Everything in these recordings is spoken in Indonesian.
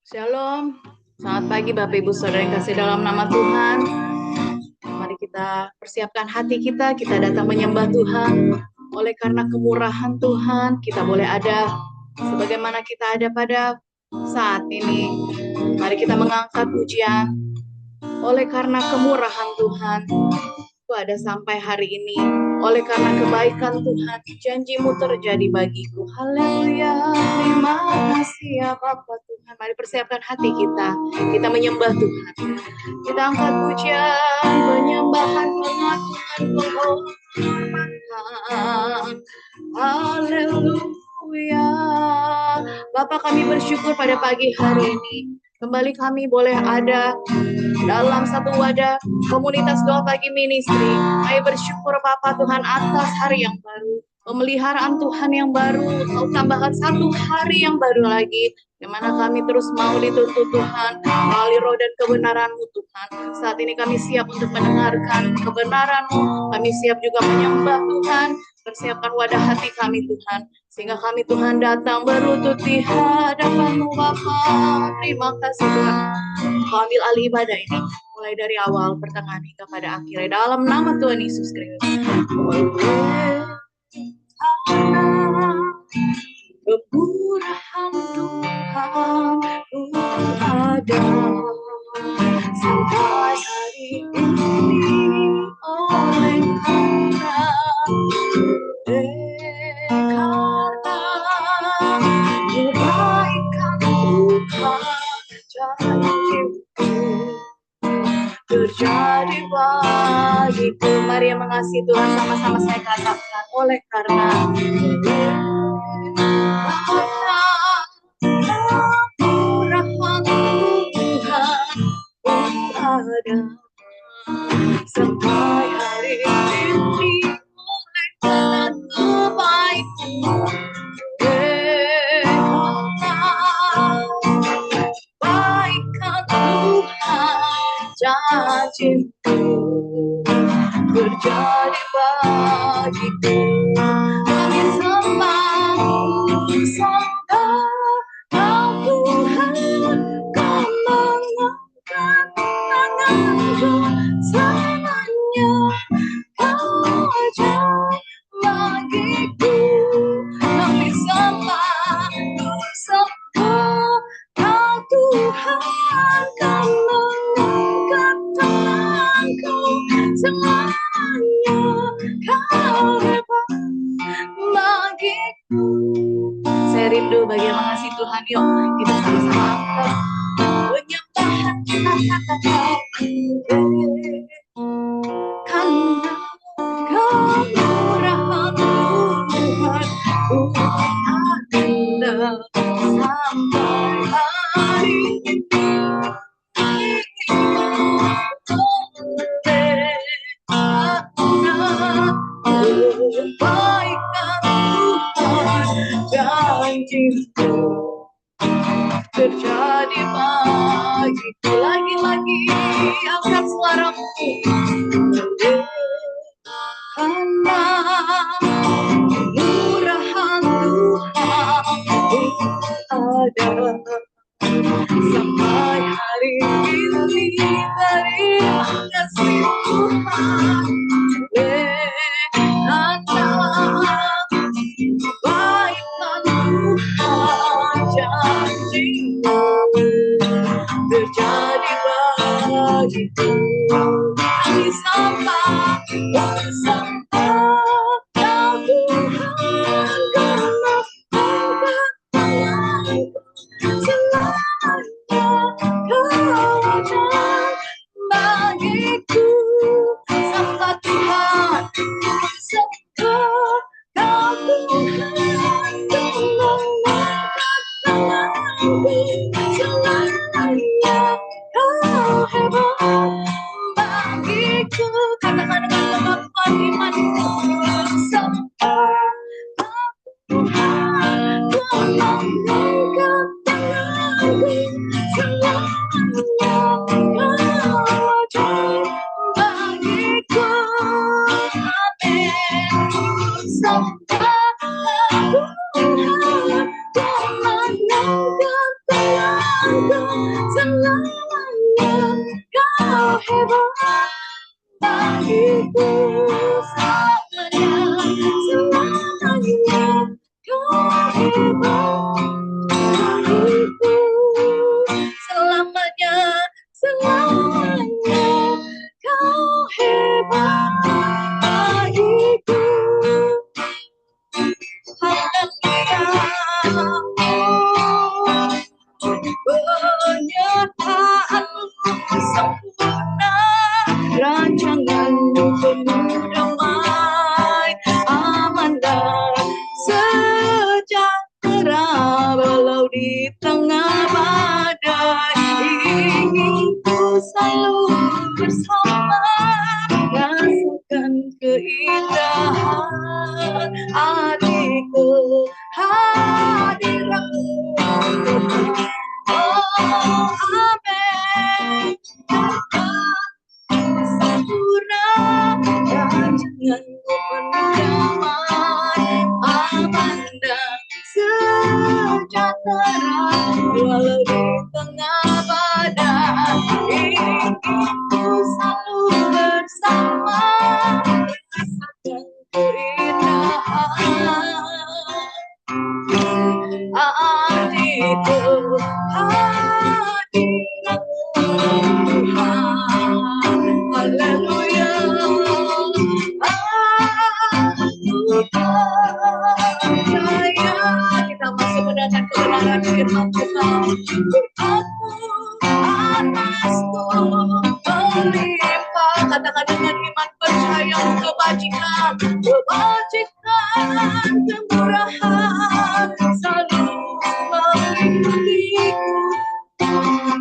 Shalom, selamat pagi Bapak Ibu Saudara yang kasih dalam nama Tuhan. Mari kita persiapkan hati kita datang menyembah Tuhan. Oleh karena kemurahan Tuhan, kita boleh ada sebagaimana kita ada pada saat ini. Mari kita mengangkat pujian. Oleh karena kemurahan Tuhan, itu ada sampai hari ini. Oleh karena kebaikan Tuhan, janjimu terjadi bagiku. Haleluya, terima kasih ya Bapa Tuhan. Mari persiapkan hati kita. Kita menyembah Tuhan. Kita angkat pujian, penyembahan, pengakuan, penghormatan. Haleluya. Bapa, kami bersyukur pada pagi hari ini. Kembali kami boleh ada dalam satu wadah komunitas doa pagi ministry. Kami bersyukur Bapa Tuhan atas hari yang baru, pemeliharaan Tuhan yang baru, Kau tambahkan satu hari yang baru lagi, di mana kami terus mau dituntut Tuhan melalui roh dan kebenaran-Mu Tuhan. Saat ini kami siap untuk mendengarkan kebenaran-Mu, kami siap juga menyembah Tuhan. Persiapkan wadah hati kami Tuhan, sehingga kami Tuhan datang berlutut di hadapan-Mu Bapa. Terima kasih Tuhan. Kau ambil alih ibadah ini, mulai dari awal, pertengahan, hingga pada akhirnya. Dalam nama Tuhan Yesus Kristus. Kemurahan Tuhan ada sampai hari ini, oleh karena kebaikan Tuhan terjadi bagiku. Mari yang mengasihi Tuhan, sama-sama saya katakan, oleh karena kemurahan Tuhan ada sampai hari ini, oleh karena kebaikan janjimu terjadi bagiku. Kami sembah Tuhan, Kau mengangkat tanganku selamanya. Kau ajaib bagiku. Kami sembah Kau Tuhan, Kau mengangkat tanganku selamanya. Kau hebat bagiku. Saya rindu bagi yang mengasihi Tuhan. Yuk kita sama-sama angkat penyembahan kita, katakan karena kemurahan Tuhan ada sampai hari ini. Janjimu terjadi bagiku. Lagi-lagi angkat suaramu. Karena kemurahan Tuhan ada sampai hari ini. Terima kasih Tuhan. Terjadi bagiku. Kami sembah Kau Tuhan, karena tanganku selamanya. Kau ajaib bagiku. Sembah Tuhan, sembah Kau Tuhan, Kau mengangkat tanganku selamanya. Kau hebat bagiku. Katakan dengan pengakuan iman. Sembah Tuhan, Kau mengangkat tanganku selamanya. Kau ajaib bagiku. Amin. Sembah Tuhan, Kau mengangkat tanganku selamanya, selamanya kau hebat bagiku. Penyertaanmu sempurna, rancanganmu penuh damai, aman dan sejahtera walau di tengah badai. Ingin ku selalu bersama, rasakan keindahan hatiku, hadiratmu. Oh, amin. Sempurna, rancanganmu penuh damai, aman dan sejahtera walau di tengah badai. Ingin ku selalu bersama, rasakan keindahan hatiku, hadiratmu Tuhan. Haleluya, aku percaya. Kita masih mendengar kebenaran firman Tuhan. Berkatmu atasku melimpah. Katakan dengan iman percaya, kebajikan, kebajikan, kemurahan selalu mengikutiku.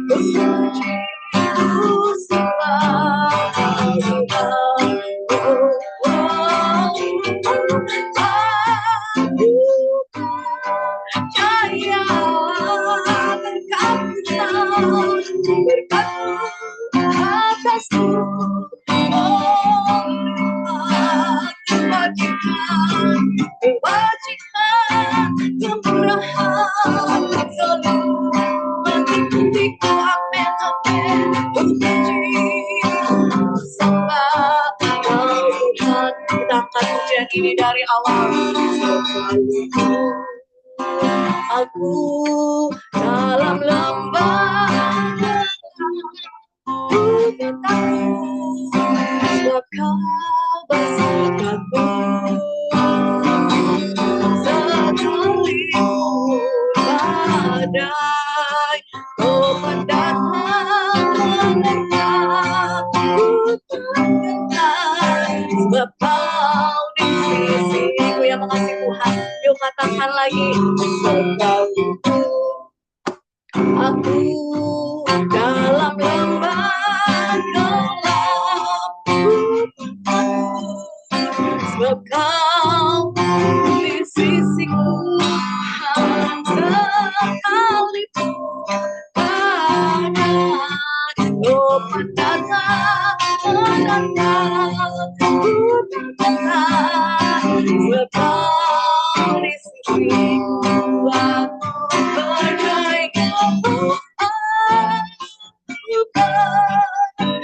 Pujiku selalu. Percaya berkatmu atasku, kebajikan, kebajikan, kemurahan selalu mengikutiku. Amin, amin. Puji sembah Kau Tuhan. Kita angkat pujian ini dari awal. Aku dalam lembah gelap, ku bertakut sebab Kau besertaku. Sekalipun badai obat datang menerjang, ku tergentar sebab Kau di sisiku. Yang mengasihi Tuhan, yuk katakan lagi. Sekalipun aku dalam lembah gelap, ku takut sebab Kau di sisiku. Sekalipun badai obat datang menantang, ku tergentar sebab Kau di sisiku. Aku percaya, aku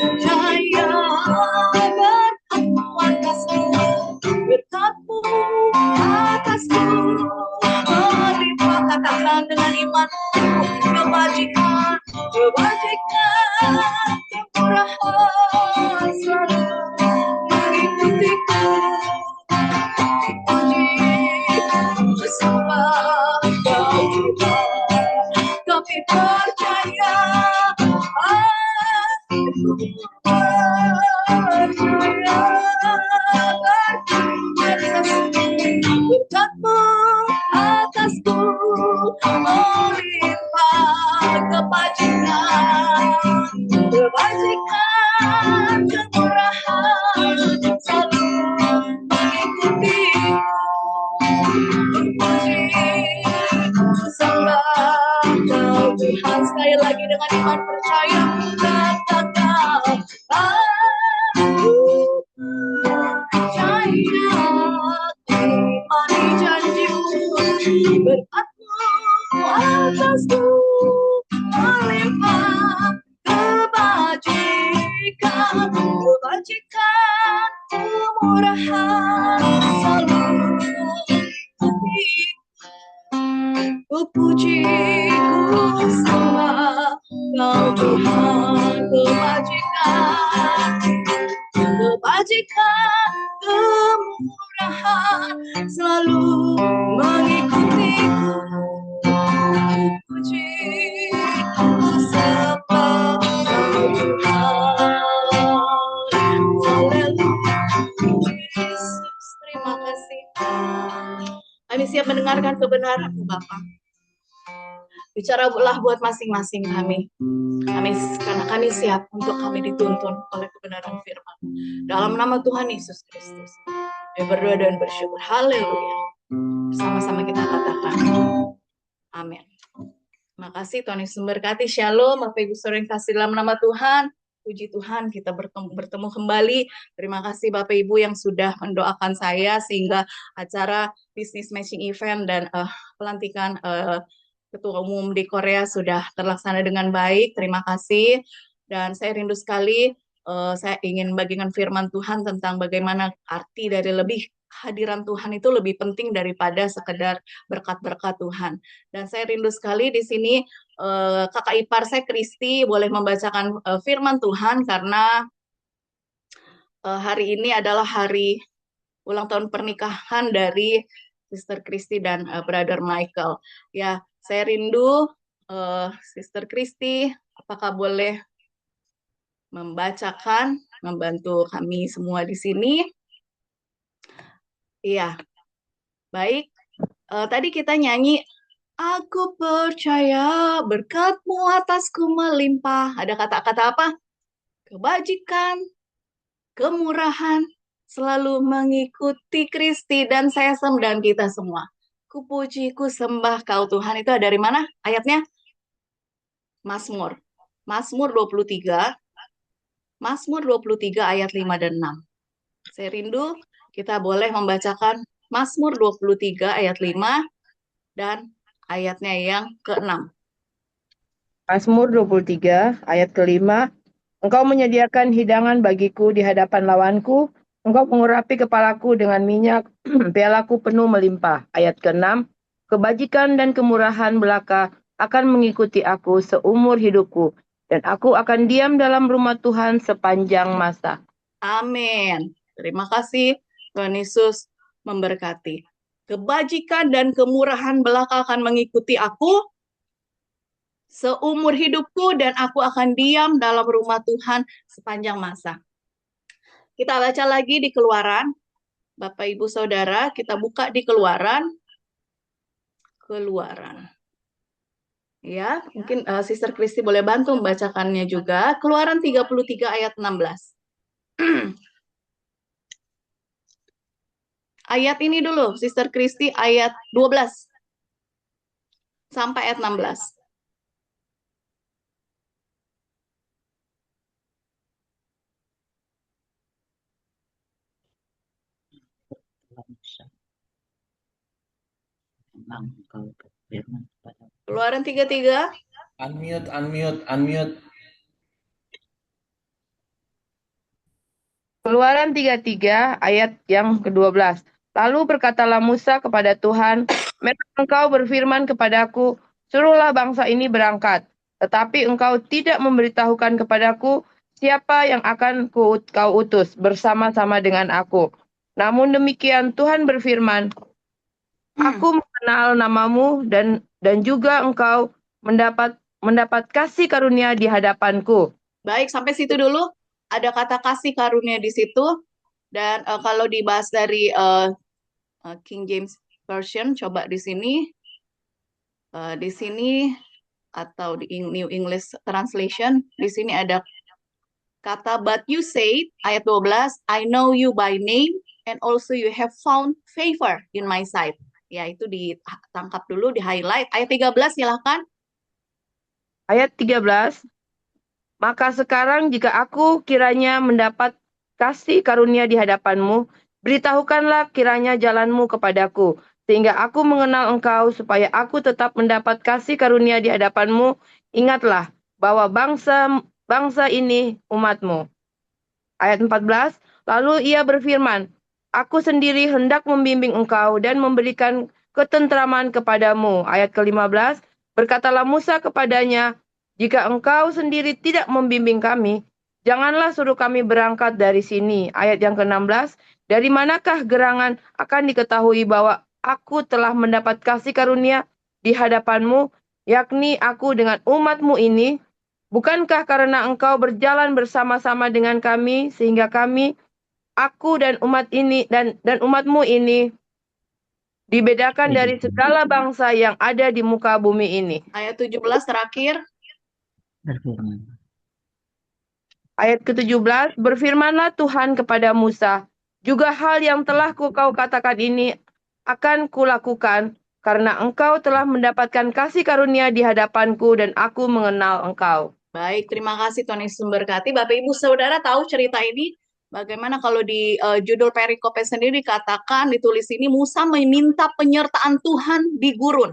percaya berkatmu atasku, berkatmu atasku melimpah. Katakan dengan iman, kebajikan, kebajikan, kemurahan selalu mengikutiku. Puji sembah Kau Tuhan. Kami percaya, aku percaya berkatmu atasku melimpah. Kebajikan, kebajikan, kemurahan selalu mengikutiku. Puji sembah Kau Tuhan. Sekali lagi dengan iman percaya, katakan aku percaya, imani janjimu, berkatmu atasku melimpah. Kebajikan, kebajikan, kemurahan selalu mengikuti. Ku puji, ku sembah Kau Tuhan kebajikan, kemurahan selalu mengikutiku. Ku puji, ku sembah Kau Tuhan. Haleluya, Yesus, terima kasih. Kami siap mendengarkan kebenaran-Mu, Bapa. Bicaralah buat masing-masing kami. Karena kami siap untuk kami dituntun oleh kebenaran firman. Dalam nama Tuhan Yesus Kristus. Kami berdoa dan bersyukur. Haleluya. Bersama-sama kita katakan. Amin. Terima kasih, Tuhan Yesus memberkati. Shalom, Bapak Ibu Saudara yang kasih dalam nama Tuhan. Puji Tuhan, kita bertemu kembali. Terima kasih Bapak Ibu yang sudah mendoakan saya sehingga acara Business Matching Event dan pelantikan Ketua Umum di Korea sudah terlaksana dengan baik. Terima kasih. Dan saya rindu sekali, saya ingin bagikan firman Tuhan tentang bagaimana arti dari lebih kehadiran Tuhan itu lebih penting daripada sekedar berkat-berkat Tuhan. Dan saya rindu sekali di sini kakak ipar saya Kristi boleh membacakan firman Tuhan karena hari ini adalah hari ulang tahun pernikahan dari Sister Kristi dan Brother Michael. Ya, saya rindu Sister Kristi, apakah boleh membantu kami semua di sini? Iya, baik. Tadi kita nyanyi, aku percaya berkat-Mu atasku melimpah. Ada kata-kata apa? Kebajikan, kemurahan, selalu mengikuti Kristi dan saya dan kita semua. Ku puji, ku sembah Kau Tuhan. Itu dari mana ayatnya? Mazmur 23. Mazmur 23 ayat 5 dan 6. Saya rindu kita boleh membacakan Mazmur 23 ayat 5 dan ayatnya yang ke-6. Mazmur 23 ayat ke-5. Engkau menyediakan hidangan bagiku di hadapan lawanku. Engkau mengurapi kepalaku dengan minyak, pialaku penuh melimpah. Ayat ke-6. Kebajikan dan kemurahan belaka akan mengikuti aku seumur hidupku, dan aku akan diam dalam rumah Tuhan sepanjang masa. Amin. Terima kasih, Tuhan Yesus memberkati. Kebajikan dan kemurahan belaka akan mengikuti aku seumur hidupku, dan aku akan diam dalam rumah Tuhan sepanjang masa. Kita baca lagi di Keluaran. Bapak, Ibu, Saudara, kita buka di Keluaran. Ya, mungkin Sister Kristi boleh bantu membacakannya juga. Keluaran 33 ayat 16. Ayat ini dulu, Sister Kristi, ayat 12 sampai ayat 16. Keluaran 33. Unmute. Keluaran 33 ayat yang ke-12. Lalu berkatalah Musa kepada Tuhan, memang engkau berfirman kepadaku, suruhlah bangsa ini berangkat. Tetapi engkau tidak memberitahukan kepadaku siapa yang akan kau utus bersama-sama dengan aku. Namun demikian Tuhan berfirman, aku mengenal namamu dan juga engkau mendapat kasih karunia di hadapanku. Baik, sampai situ dulu. Ada kata kasih karunia di situ. Dan kalau dibahas dari King James Version, coba di sini. Di sini atau di New English Translation, di sini ada kata but you say, ayat 12, I know you by name and also you have found favor in my sight. Ya, itu ditangkap dulu, di highlight. Ayat 13 silahkan. Ayat 13. Maka sekarang jika aku kiranya mendapat kasih karunia di hadapanmu, beritahukanlah kiranya jalanmu kepadaku, sehingga aku mengenal engkau, supaya aku tetap mendapat kasih karunia di hadapanmu. Ingatlah bahwa bangsa ini umatmu. Ayat 14. Lalu ia berfirman, Aku sendiri hendak membimbing engkau dan memberikan ketentraman kepadamu. Ayat ke-15, berkatalah Musa kepadanya, Jika engkau sendiri tidak membimbing kami, janganlah suruh kami berangkat dari sini. Ayat yang ke-16, dari manakah gerangan akan diketahui bahwa aku telah mendapat kasih karunia di hadapanmu, yakni aku dengan umatmu ini? Bukankah karena engkau berjalan bersama-sama dengan kami, sehingga aku dan umat ini dan umatmu ini dibedakan dari segala bangsa yang ada di muka bumi ini. Ayat 17 terakhir. Ayat ke-17, berfirmanlah Tuhan kepada Musa, juga hal yang telah kau katakan ini akan kulakukan, karena engkau telah mendapatkan kasih karunia di hadapanku dan aku mengenal engkau. Baik, terima kasih Tuhan Yesus memberkati. Bapak Ibu Saudara tahu cerita ini? Bagaimana kalau di judul perikopnya sendiri dikatakan, ditulis ini Musa meminta penyertaan Tuhan di gurun.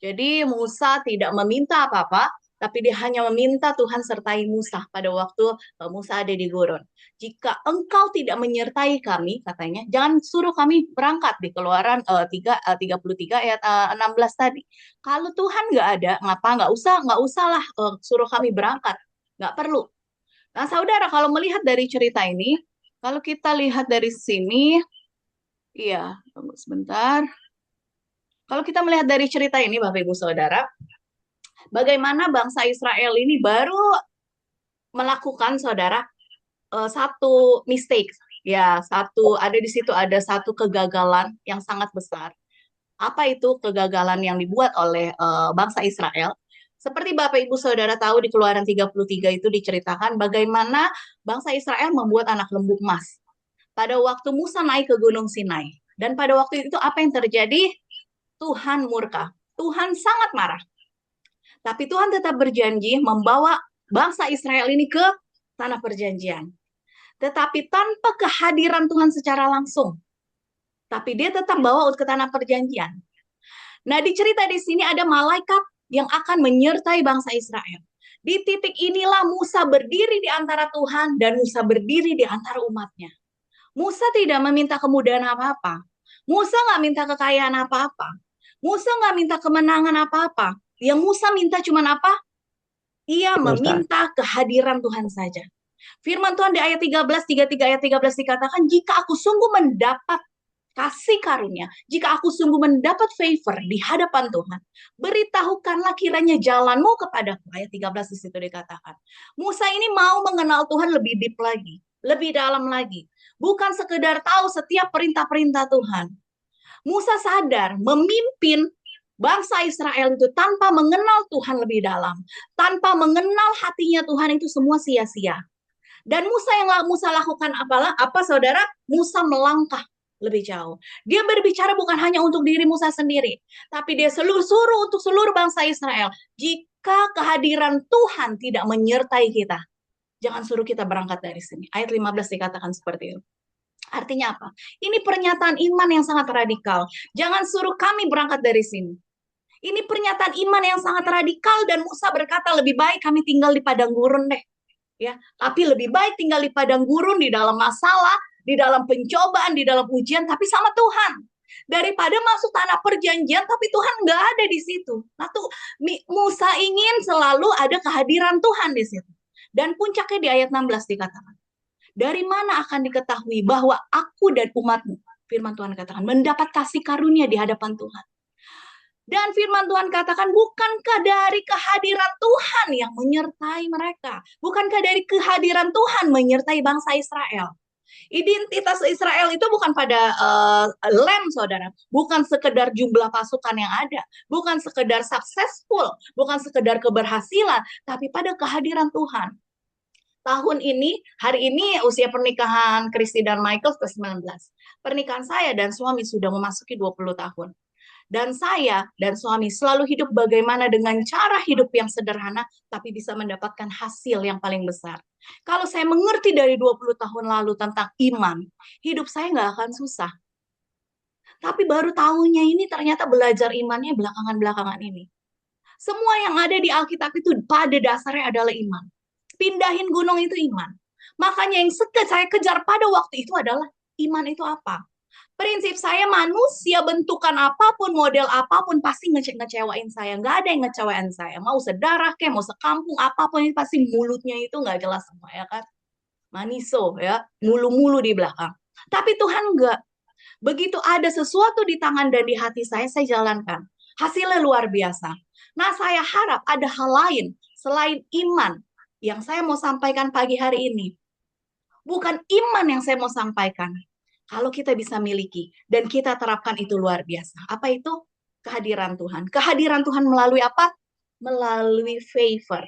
Jadi Musa tidak meminta apa-apa, tapi dia hanya meminta Tuhan sertai Musa pada waktu Musa ada di gurun. Jika engkau tidak menyertai kami, katanya, jangan suruh kami berangkat di Keluaran 33 ayat 16 tadi. Kalau Tuhan nggak ada, nggak usahlah suruh kami berangkat, nggak perlu. Nah, saudara, kalau melihat dari cerita ini, kalau kita lihat dari sini, iya, tunggu sebentar. Kalau kita melihat dari cerita ini, Bapak Ibu Saudara, bagaimana bangsa Israel ini baru melakukan, saudara, satu mistake, ya, ada di situ ada satu kegagalan yang sangat besar. Apa itu kegagalan yang dibuat oleh bangsa Israel? Seperti Bapak Ibu Saudara tahu di Keluaran 33 itu diceritakan bagaimana bangsa Israel membuat anak lembu emas. Pada waktu Musa naik ke Gunung Sinai. Dan pada waktu itu apa yang terjadi? Tuhan murka. Tuhan sangat marah. Tapi Tuhan tetap berjanji membawa bangsa Israel ini ke tanah perjanjian. Tetapi tanpa kehadiran Tuhan secara langsung. Tapi dia tetap bawa ke tanah perjanjian. Nah, di cerita di sini ada malaikat yang akan menyertai bangsa Israel. Di titik inilah Musa berdiri di antara Tuhan dan Musa berdiri di antara umatnya. Musa tidak meminta kemudahan apa-apa. Musa nggak minta kekayaan apa-apa. Musa nggak minta kemenangan apa-apa. Yang Musa minta cuma apa? Ia meminta kehadiran Tuhan saja. Firman Tuhan di ayat 33 ayat 13 dikatakan, jika aku sungguh mendapat kasih karunia, jika aku sungguh mendapat favor di hadapan Tuhan, beritahukanlah kiranya jalanmu kepadaku. Ayat 13 di situ dikatakan. Musa ini mau mengenal Tuhan lebih deep lagi, lebih dalam lagi. Bukan sekedar tahu setiap perintah-perintah Tuhan. Musa sadar memimpin bangsa Israel itu tanpa mengenal Tuhan lebih dalam, tanpa mengenal hatinya Tuhan itu semua sia-sia. Dan Musa lakukan apa saudara? Musa melangkah lebih jauh. Dia berbicara bukan hanya untuk diri Musa sendiri, tapi dia suruh untuk seluruh bangsa Israel. Jika kehadiran Tuhan tidak menyertai kita, jangan suruh kita berangkat dari sini. Ayat 15 dikatakan seperti itu. Artinya apa? Ini pernyataan iman yang sangat radikal. Jangan suruh kami berangkat dari sini. Ini pernyataan iman yang sangat radikal dan Musa berkata lebih baik kami tinggal di padang gurun deh. Ya, tapi lebih baik tinggal di padang gurun, di dalam masalah, di dalam pencobaan, di dalam ujian, tapi sama Tuhan. Daripada masuk tanah perjanjian, tapi Tuhan nggak ada di situ. Nah, tuh Musa ingin selalu ada kehadiran Tuhan di situ. Dan puncaknya di ayat 16 dikatakan, dari mana akan diketahui bahwa aku dan umatmu, firman Tuhan katakan, mendapat kasih karunia di hadapan Tuhan. Dan firman Tuhan katakan, bukankah dari kehadiran Tuhan yang menyertai mereka? Bukankah dari kehadiran Tuhan menyertai bangsa Israel? Identitas Israel itu bukan pada saudara. Bukan sekedar jumlah pasukan yang ada. Bukan sekedar successful. Bukan sekedar keberhasilan. Tapi pada kehadiran Tuhan. Tahun ini, hari ini usia pernikahan Kristi dan Michael ke-19. Pernikahan saya dan suami sudah memasuki 20 tahun. Dan saya dan suami selalu hidup bagaimana dengan cara hidup yang sederhana, tapi bisa mendapatkan hasil yang paling besar. Kalau saya mengerti dari 20 tahun lalu tentang iman, hidup saya nggak akan susah. Tapi baru tahunnya ini ternyata belajar imannya belakangan-belakangan ini. Semua yang ada di Alkitab itu pada dasarnya adalah iman. Pindahin gunung itu iman. Makanya yang saya kejar pada waktu itu adalah iman itu apa? Prinsip saya manusia bentukan apapun, model apapun pasti ngecewain saya. Nggak ada yang ngecewain saya. Mau sedarah kayak mau sekampung apapun itu pasti mulutnya itu nggak jelas semua ya kan. Maniso ya, mulu-mulu di belakang. Tapi Tuhan nggak. Begitu ada sesuatu di tangan dan di hati saya jalankan. Hasilnya luar biasa. Nah, saya harap ada hal lain selain iman yang saya mau sampaikan pagi hari ini. Bukan iman yang saya mau sampaikan. Kalau kita bisa miliki dan kita terapkan itu luar biasa. Apa itu? Kehadiran Tuhan. Kehadiran Tuhan melalui apa? Melalui favor.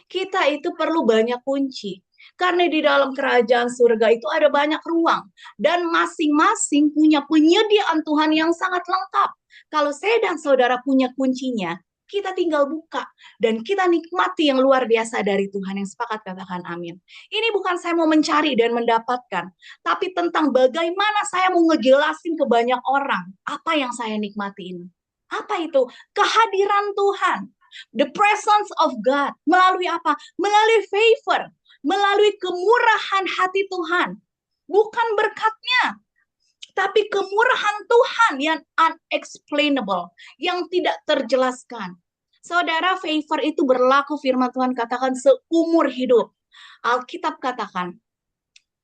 Kita itu perlu banyak kunci. Karena di dalam kerajaan surga itu ada banyak ruang. Dan masing-masing punya penyediaan Tuhan yang sangat lengkap. Kalau saya dan saudara punya kuncinya, kita tinggal buka. Dan kita nikmati yang luar biasa dari Tuhan. Yang sepakat katakan amin. Ini bukan saya mau mencari dan mendapatkan. Tapi tentang bagaimana saya mau ngejelasin ke banyak orang. Apa yang saya nikmati ini. Apa itu? Kehadiran Tuhan. The presence of God. Melalui apa? Melalui favor. Melalui kemurahan hati Tuhan. Bukan berkatnya. Tapi kemurahan Tuhan yang unexplainable. Yang tidak terjelaskan. Saudara, favor itu berlaku firman Tuhan katakan seumur hidup. Alkitab katakan,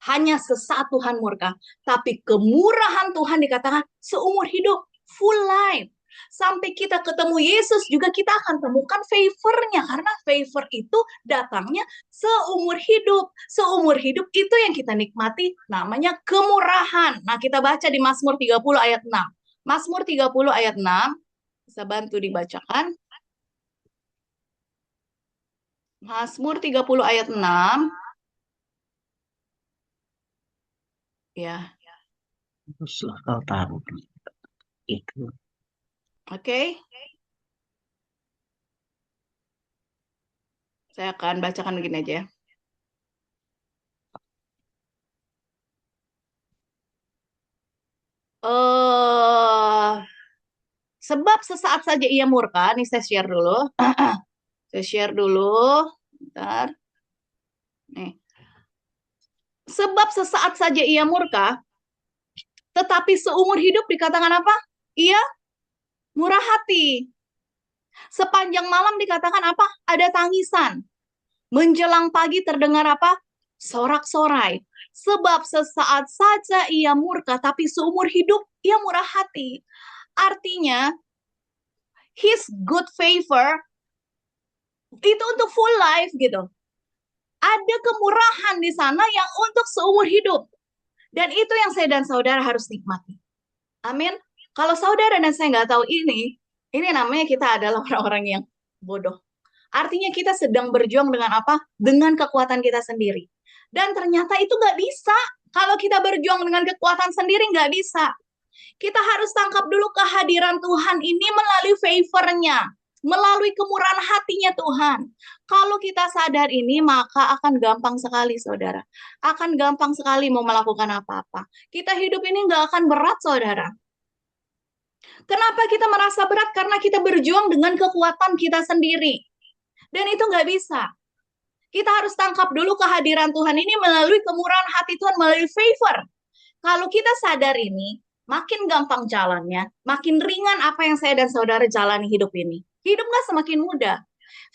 hanya sesaat Tuhan murka. Tapi kemurahan Tuhan dikatakan seumur hidup. Full life. Sampai kita ketemu Yesus juga kita akan temukan favor-nya. Karena favor itu datangnya seumur hidup. Seumur hidup itu yang kita nikmati namanya kemurahan. Nah, kita baca di Mazmur 30 ayat 6. Mazmur 30 ayat 6. Bisa bantu dibacakan. Mazmur 30 ayat 6. Ya. Teruslah kau taruh itu. Oke. Saya akan bacakan begini aja ya. Sebab sesaat saja ia murka. Nih saya share dulu. Saya share dulu. Bentar. Nih. Sebab sesaat saja ia murka, tetapi seumur hidup dikatakan apa? Ia murah hati. Sepanjang malam dikatakan apa? Ada tangisan. Menjelang pagi terdengar apa? Sorak-sorai. Sebab sesaat saja ia murka, tapi seumur hidup ia murah hati. Artinya, his good favor itu untuk full life gitu. Ada kemurahan di sana yang untuk seumur hidup. Dan itu yang saya dan saudara harus nikmati. Amin. Kalau saudara dan saya nggak tahu ini namanya kita adalah orang-orang yang bodoh. Artinya kita sedang berjuang dengan apa? Dengan kekuatan kita sendiri. Dan ternyata itu nggak bisa. Kalau kita berjuang dengan kekuatan sendiri nggak bisa. Kita harus tangkap dulu kehadiran Tuhan ini melalui favor-nya. Melalui kemurahan hatinya Tuhan. Kalau kita sadar ini, maka akan gampang sekali, saudara. Akan gampang sekali mau melakukan apa-apa. Kita hidup ini nggak akan berat, saudara. Kenapa kita merasa berat? Karena kita berjuang dengan kekuatan kita sendiri. Dan itu nggak bisa. Kita harus tangkap dulu kehadiran Tuhan ini melalui kemurahan hati Tuhan, melalui favor. Kalau kita sadar ini, makin gampang jalannya, makin ringan apa yang saya dan saudara jalani hidup ini. Hidup nggak semakin mudah.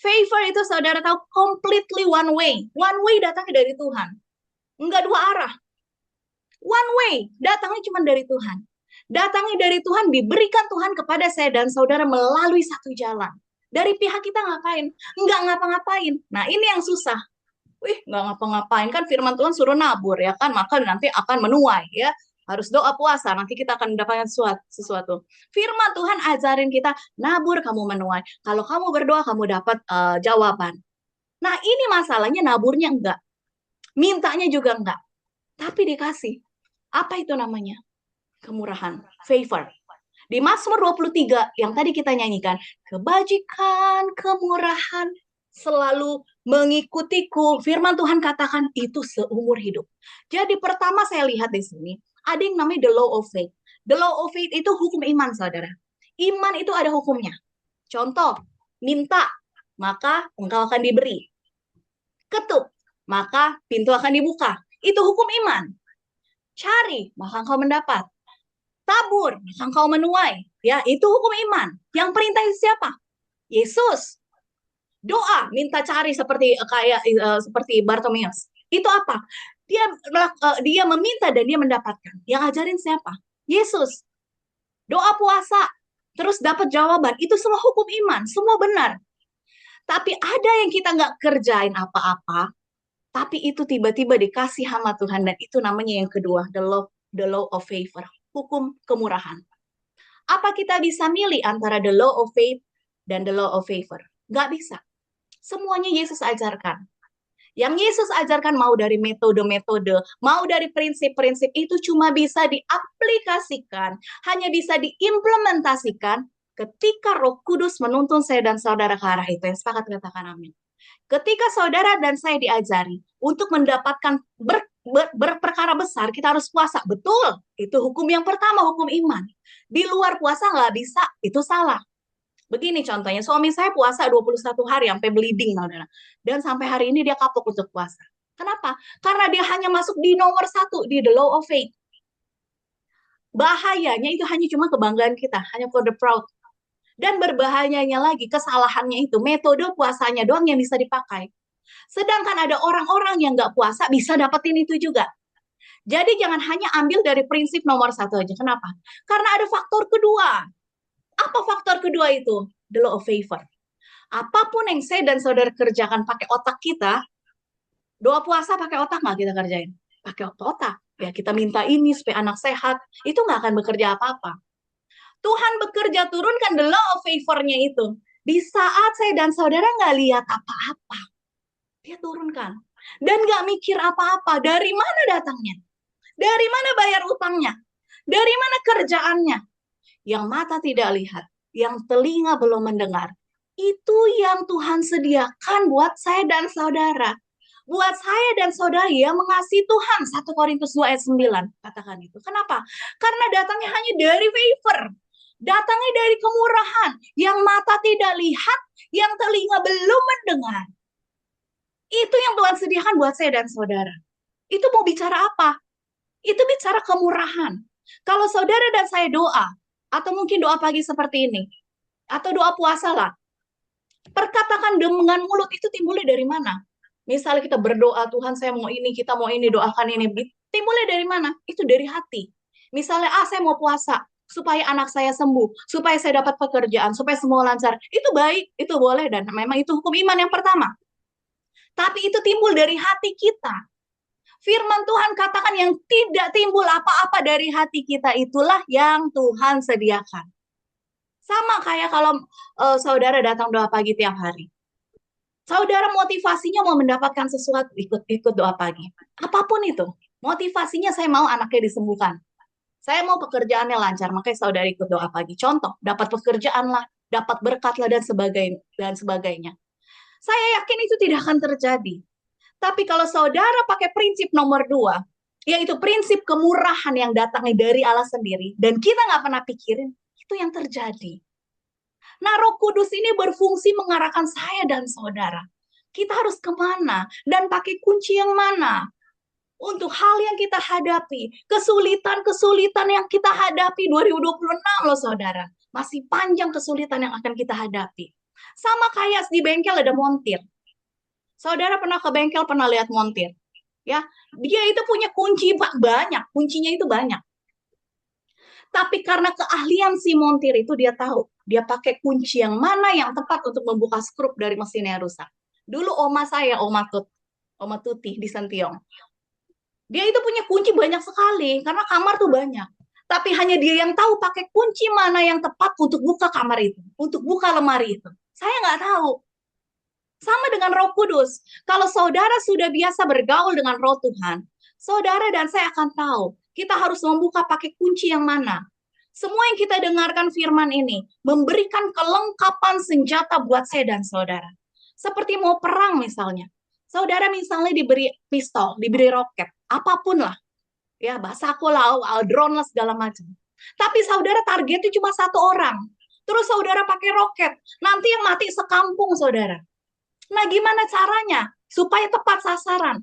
Favor itu saudara tahu completely one way. One way datangnya dari Tuhan. Nggak dua arah. One way datangnya cuma dari Tuhan. Datangnya dari Tuhan, diberikan Tuhan kepada saya dan saudara melalui satu jalan. Dari pihak kita ngapain? Nggak ngapa-ngapain. Nah ini yang susah. Nggak ngapa-ngapain. Kan firman Tuhan suruh nabur ya kan. Maka nanti akan menuai ya. Harus doa puasa, nanti kita akan mendapatkan sesuatu. Firman Tuhan ajarin kita, nabur kamu menuai. Kalau kamu berdoa, kamu dapat jawaban. Nah ini masalahnya naburnya enggak. Mintanya juga enggak. Tapi dikasih. Apa itu namanya? Kemurahan, favor. Di Mazmur 23 yang tadi kita nyanyikan, kebajikan, kemurahan selalu mengikutiku. Firman Tuhan katakan itu seumur hidup. Jadi pertama saya lihat di sini, ada yang namanya the law of faith. The law of faith itu hukum iman, saudara. Iman itu ada hukumnya. Contoh, minta, maka engkau akan diberi. Ketuk, maka pintu akan dibuka. Itu hukum iman. Cari, maka engkau mendapat. Tabur, maka engkau menuai. Ya, itu hukum iman. Yang perintah siapa? Yesus. Doa, minta cari seperti Bartimeus. Itu apa? Dia meminta dan dia mendapatkan. Yang ajarin siapa? Yesus. Doa puasa, terus dapat jawaban. Itu semua hukum iman, semua benar. Tapi ada yang kita nggak kerjain apa-apa, tapi itu tiba-tiba dikasih sama Tuhan, dan itu namanya yang kedua, the law of favor, hukum kemurahan. Apa kita bisa milih antara the law of faith dan the law of favor? Nggak bisa. Semuanya Yesus ajarkan. Yang Yesus ajarkan mau dari metode-metode, mau dari prinsip-prinsip, itu cuma bisa diaplikasikan, hanya bisa diimplementasikan ketika Roh Kudus menuntun saya dan saudara ke arah itu. Yang sepakat katakan amin. Ketika saudara dan saya diajari untuk mendapatkan berperkara besar, kita harus puasa. Betul, itu hukum yang pertama, hukum iman. Di luar puasa nggak bisa, itu salah. Begini contohnya, suami saya puasa 21 hari sampai bleeding, saudara. Dan sampai hari ini dia kapok untuk puasa. Kenapa? Karena dia hanya masuk di nomor 1, di the law of faith. Bahayanya itu hanya cuma kebanggaan kita, hanya for the proud. Dan berbahayanya lagi, kesalahannya itu, metode puasanya doang yang bisa dipakai. Sedangkan ada orang-orang yang nggak puasa bisa dapetin itu juga. Jadi jangan hanya ambil dari prinsip nomor 1 aja. Kenapa? Karena ada faktor kedua. Apa faktor kedua itu? The law of favor. Apapun yang saya dan saudara kerjakan pakai otak kita, doa puasa pakai otak nggak kita kerjain? Pakai otak. Ya kita minta ini supaya anak sehat, itu nggak akan bekerja apa-apa. Tuhan bekerja turunkan the law of favor-nya itu. Di saat saya dan saudara nggak lihat apa-apa, dia turunkan. Dan nggak mikir apa-apa. Dari mana datangnya? Dari mana bayar utangnya? Dari mana kerjaannya? Yang mata tidak lihat, yang telinga belum mendengar. Itu yang Tuhan sediakan buat saya dan saudara. Buat saya dan saudara yang mengasihi Tuhan. 1 Korintus 2 ayat 9. Katakan itu. Kenapa? Karena datangnya hanya dari favor. Datangnya dari kemurahan. Yang mata tidak lihat, yang telinga belum mendengar. Itu yang Tuhan sediakan buat saya dan saudara. Itu mau bicara apa? Itu bicara kemurahan. Kalau saudara dan saya doa, atau mungkin doa pagi seperti ini, atau doa puasa lah, perkataan dengan mulut itu timbulnya dari mana? Misalnya kita berdoa, Tuhan saya mau ini, kita mau ini, doakan ini. Timbulnya dari mana? Itu dari hati. Misalnya, saya mau puasa, supaya anak saya sembuh, supaya saya dapat pekerjaan, supaya semua lancar. Itu baik, itu boleh, dan memang itu hukum iman yang pertama. Tapi itu timbul dari hati kita. Firman Tuhan katakan yang tidak timbul apa-apa dari hati kita itulah yang Tuhan sediakan. Sama kayak kalau saudara datang doa pagi tiap hari. Saudara motivasinya mau mendapatkan sesuatu, ikut doa pagi. Apapun itu, motivasinya saya mau anaknya disembuhkan. Saya mau pekerjaannya lancar, makanya saudara ikut doa pagi. Contoh, dapat pekerjaan lah, dapat berkat lah, dan sebagainya. Saya yakin itu tidak akan terjadi. Tapi kalau saudara pakai prinsip nomor 2, yaitu prinsip kemurahan yang datangnya dari Allah sendiri, dan kita nggak pernah pikirin, itu yang terjadi. Nah, Roh Kudus ini berfungsi mengarahkan saya dan saudara. Kita harus kemana dan pakai kunci yang mana? Untuk hal yang kita hadapi, kesulitan-kesulitan yang kita hadapi 2026 loh saudara. Masih panjang kesulitan yang akan kita hadapi. Sama kayak di bengkel ada montir. Saudara pernah ke bengkel, pernah lihat montir? Ya, dia itu punya kunci banyak, kuncinya itu banyak. Tapi karena keahlian si montir itu dia tahu, dia pakai kunci yang mana yang tepat untuk membuka skrup dari mesin yang rusak. Dulu oma saya, Oma Tuti di Sentiong. Dia itu punya kunci banyak sekali, karena kamar tuh banyak. Tapi hanya dia yang tahu pakai kunci mana yang tepat untuk buka kamar itu, untuk buka lemari itu. Saya nggak tahu. Sama dengan Roh Kudus. Kalau saudara sudah biasa bergaul dengan Roh Tuhan, saudara dan saya akan tahu, kita harus membuka pakai kunci yang mana. Semua yang kita dengarkan firman ini, memberikan kelengkapan senjata buat saya dan saudara. Seperti mau perang misalnya. Saudara misalnya diberi pistol, diberi roket, apapun lah. Ya, basako lah, drone lah, segala macam. Tapi saudara targetnya cuma 1 orang. Terus saudara pakai roket, nanti yang mati sekampung saudara. Nah, gimana caranya? supaya tepat sasaran.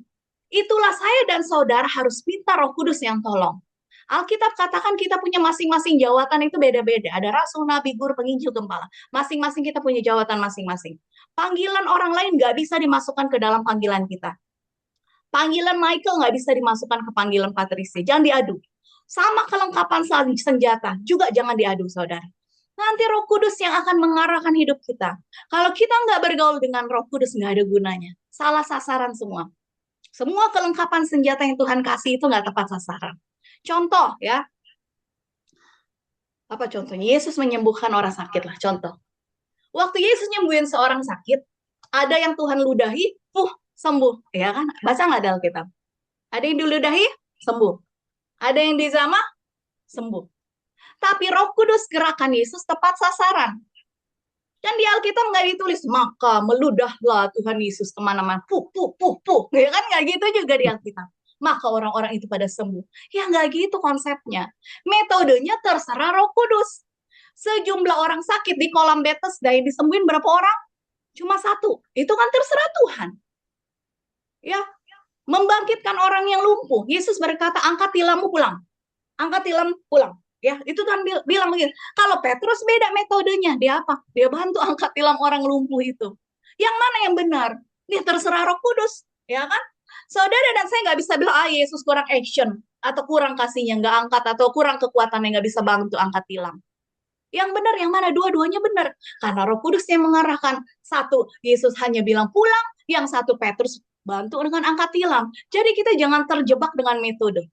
Itulah saya dan saudara harus minta Roh Kudus yang tolong. Alkitab katakan kita punya masing-masing jawatan itu beda-beda. Ada rasul, nabi, guru, penginjil, gembala. Masing-masing kita punya jawatan masing-masing. Panggilan orang lain nggak bisa dimasukkan ke dalam panggilan kita. Panggilan Michael nggak bisa dimasukkan ke panggilan Patricia. Jangan diadu. Sama kelengkapan senjata juga jangan diadu, saudara. Nanti Roh Kudus yang akan mengarahkan hidup kita. Kalau kita nggak bergaul dengan Roh Kudus, nggak ada gunanya. Salah sasaran semua. Semua kelengkapan senjata yang Tuhan kasih itu nggak tepat sasaran. Contoh ya, apa contohnya? Yesus menyembuhkan orang sakit lah, contoh. Waktu Yesus nyembuhin seorang sakit, ada yang Tuhan ludahi, sembuh. Ya kan? Baca nggak di Alkitab? Ada yang diludahi, sembuh. Ada yang dijamah, sembuh. Tapi Roh Kudus gerakan Yesus tepat sasaran. Dan di Alkitab nggak ditulis, maka meludahlah Tuhan Yesus kemana-mana. Ya kan nggak gitu juga di Alkitab. Maka orang-orang itu pada sembuh. Ya nggak gitu konsepnya. Metodenya terserah Roh Kudus. Sejumlah orang sakit di kolam Bethesda yang disembuhin berapa orang? Cuma satu. Itu kan terserah Tuhan. Ya, membangkitkan orang yang lumpuh. Yesus berkata, angkat tilammu pulang. Angkat tilam pulang. Ya, itu kan bilang begini. Kalau Petrus beda metodenya, dia apa? Dia bantu angkat tilam orang lumpuh itu. Yang mana yang benar? Dia terserah Roh Kudus, ya kan? Saudara dan saya nggak bisa bilang, Yesus kurang action atau kurang kasihnya nggak angkat atau kurang kekuatannya nggak bisa bantu angkat tilam. Yang benar yang mana? Dua-duanya benar. Karena Roh Kudus yang mengarahkan. Satu, Yesus hanya bilang pulang. Yang satu, Petrus bantu dengan angkat tilam. Jadi kita jangan terjebak dengan metode.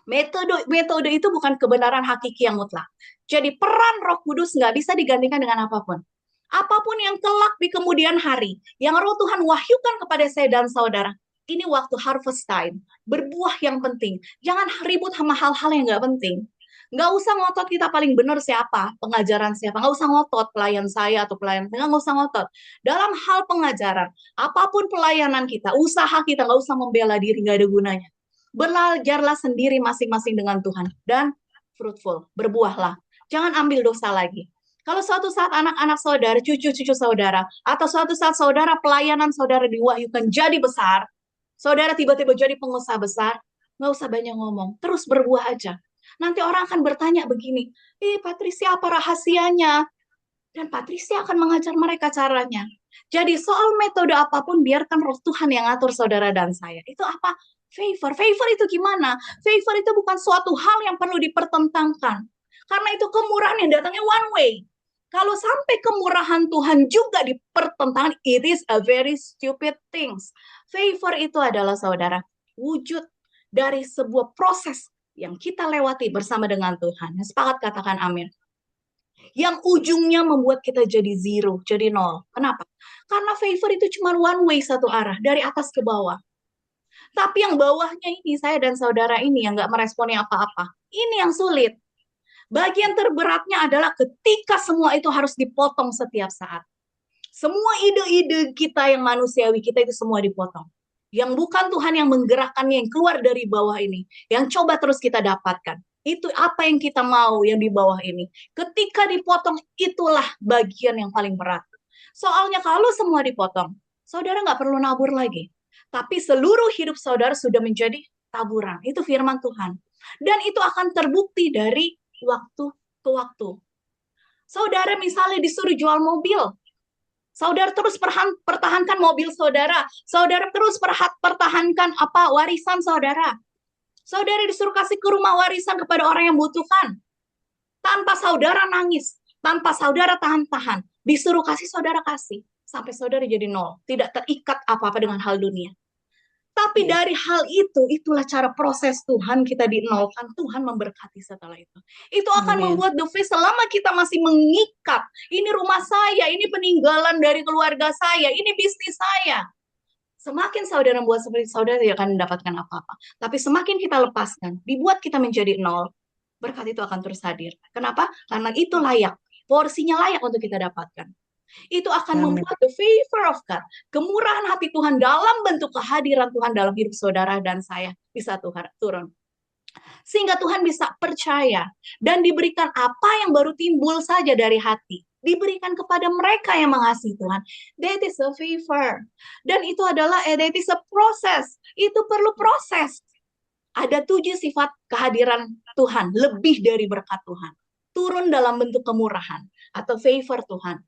Metode itu bukan kebenaran hakiki yang mutlak. Jadi peran Roh Kudus nggak bisa digantikan dengan apapun. Apapun yang kelak di kemudian hari, yang Roh Tuhan wahyukan kepada saya dan saudara, ini waktu harvest time, berbuah yang penting. Jangan ribut sama hal-hal yang nggak penting. Nggak usah ngotot kita paling benar siapa, pengajaran siapa. Nggak usah ngotot pelayan saya atau pelayan saya, nggak usah ngotot. Dalam hal pengajaran, apapun pelayanan kita, usaha kita, nggak usah membela diri, nggak ada gunanya. Belajarlah sendiri masing-masing dengan Tuhan dan fruitful, berbuahlah. Jangan ambil dosa lagi. Kalau suatu saat anak-anak saudara, cucu-cucu saudara, atau suatu saat saudara pelayanan saudara diwahyukan jadi besar, saudara tiba-tiba jadi pengusaha besar, nggak usah banyak ngomong, terus berbuah aja. Nanti orang akan bertanya begini, Patricia apa rahasianya? Dan Patricia akan mengajar mereka caranya. Jadi soal metode apapun, biarkan Roh Tuhan yang ngatur saudara dan saya. Itu apa? Favor. Favor itu gimana? Favor itu bukan suatu hal yang perlu dipertentangkan. Karena itu kemurahan yang datangnya one way. Kalau sampai kemurahan Tuhan juga dipertentangkan, it is a very stupid things. Favor itu adalah, saudara, wujud dari sebuah proses yang kita lewati bersama dengan Tuhan. Sepakat katakan amin. Yang ujungnya membuat kita jadi zero, jadi nol. Kenapa? Karena favor itu cuma one way, satu arah, dari atas ke bawah. Tapi yang bawahnya ini, saya dan saudara ini yang nggak meresponi apa-apa. Ini yang sulit. Bagian terberatnya adalah ketika semua itu harus dipotong setiap saat. Semua ide-ide kita yang manusiawi kita itu semua dipotong. Yang bukan Tuhan yang menggerakkannya, yang keluar dari bawah ini. Yang coba terus kita dapatkan. Itu apa yang kita mau yang di bawah ini. Ketika dipotong, itulah bagian yang paling berat. Soalnya kalau semua dipotong, saudara nggak perlu nabur lagi. Tapi seluruh hidup saudara sudah menjadi taburan. Itu firman Tuhan. Dan itu akan terbukti dari waktu ke waktu. Saudara misalnya disuruh jual mobil. Saudara terus pertahankan mobil saudara. Saudara terus pertahankan warisan saudara. Saudara disuruh kasih ke rumah warisan kepada orang yang butuhkan. Tanpa saudara nangis. Tanpa saudara tahan-tahan. Disuruh kasih, saudara kasih. Sampai saudara jadi nol. Tidak terikat apa-apa dengan hal dunia. Tapi dari hal itu, itulah cara proses Tuhan kita dinolkan. Tuhan memberkati setelah itu. Itu akan membuat the faith selama kita masih mengikat. Ini rumah saya, ini peninggalan dari keluarga saya, ini bisnis saya. Semakin saudara membuat seperti saudara tidak akan mendapatkan apa-apa. Tapi semakin kita lepaskan, dibuat kita menjadi nol, berkat itu akan terus hadir. Kenapa? Karena itu layak. Porsinya layak untuk kita dapatkan. Itu akan membuat the favor of God, kemurahan hati Tuhan dalam bentuk kehadiran Tuhan dalam hidup saudara dan saya bisa turun. Sehingga Tuhan bisa percaya dan diberikan apa yang baru timbul saja dari hati. diberikan kepada mereka yang mengasihi Tuhan. That is a favor. Dan itu adalah that is a process. Itu perlu proses. Ada 7 sifat kehadiran Tuhan, lebih dari berkat Tuhan. Turun dalam bentuk kemurahan atau favor Tuhan.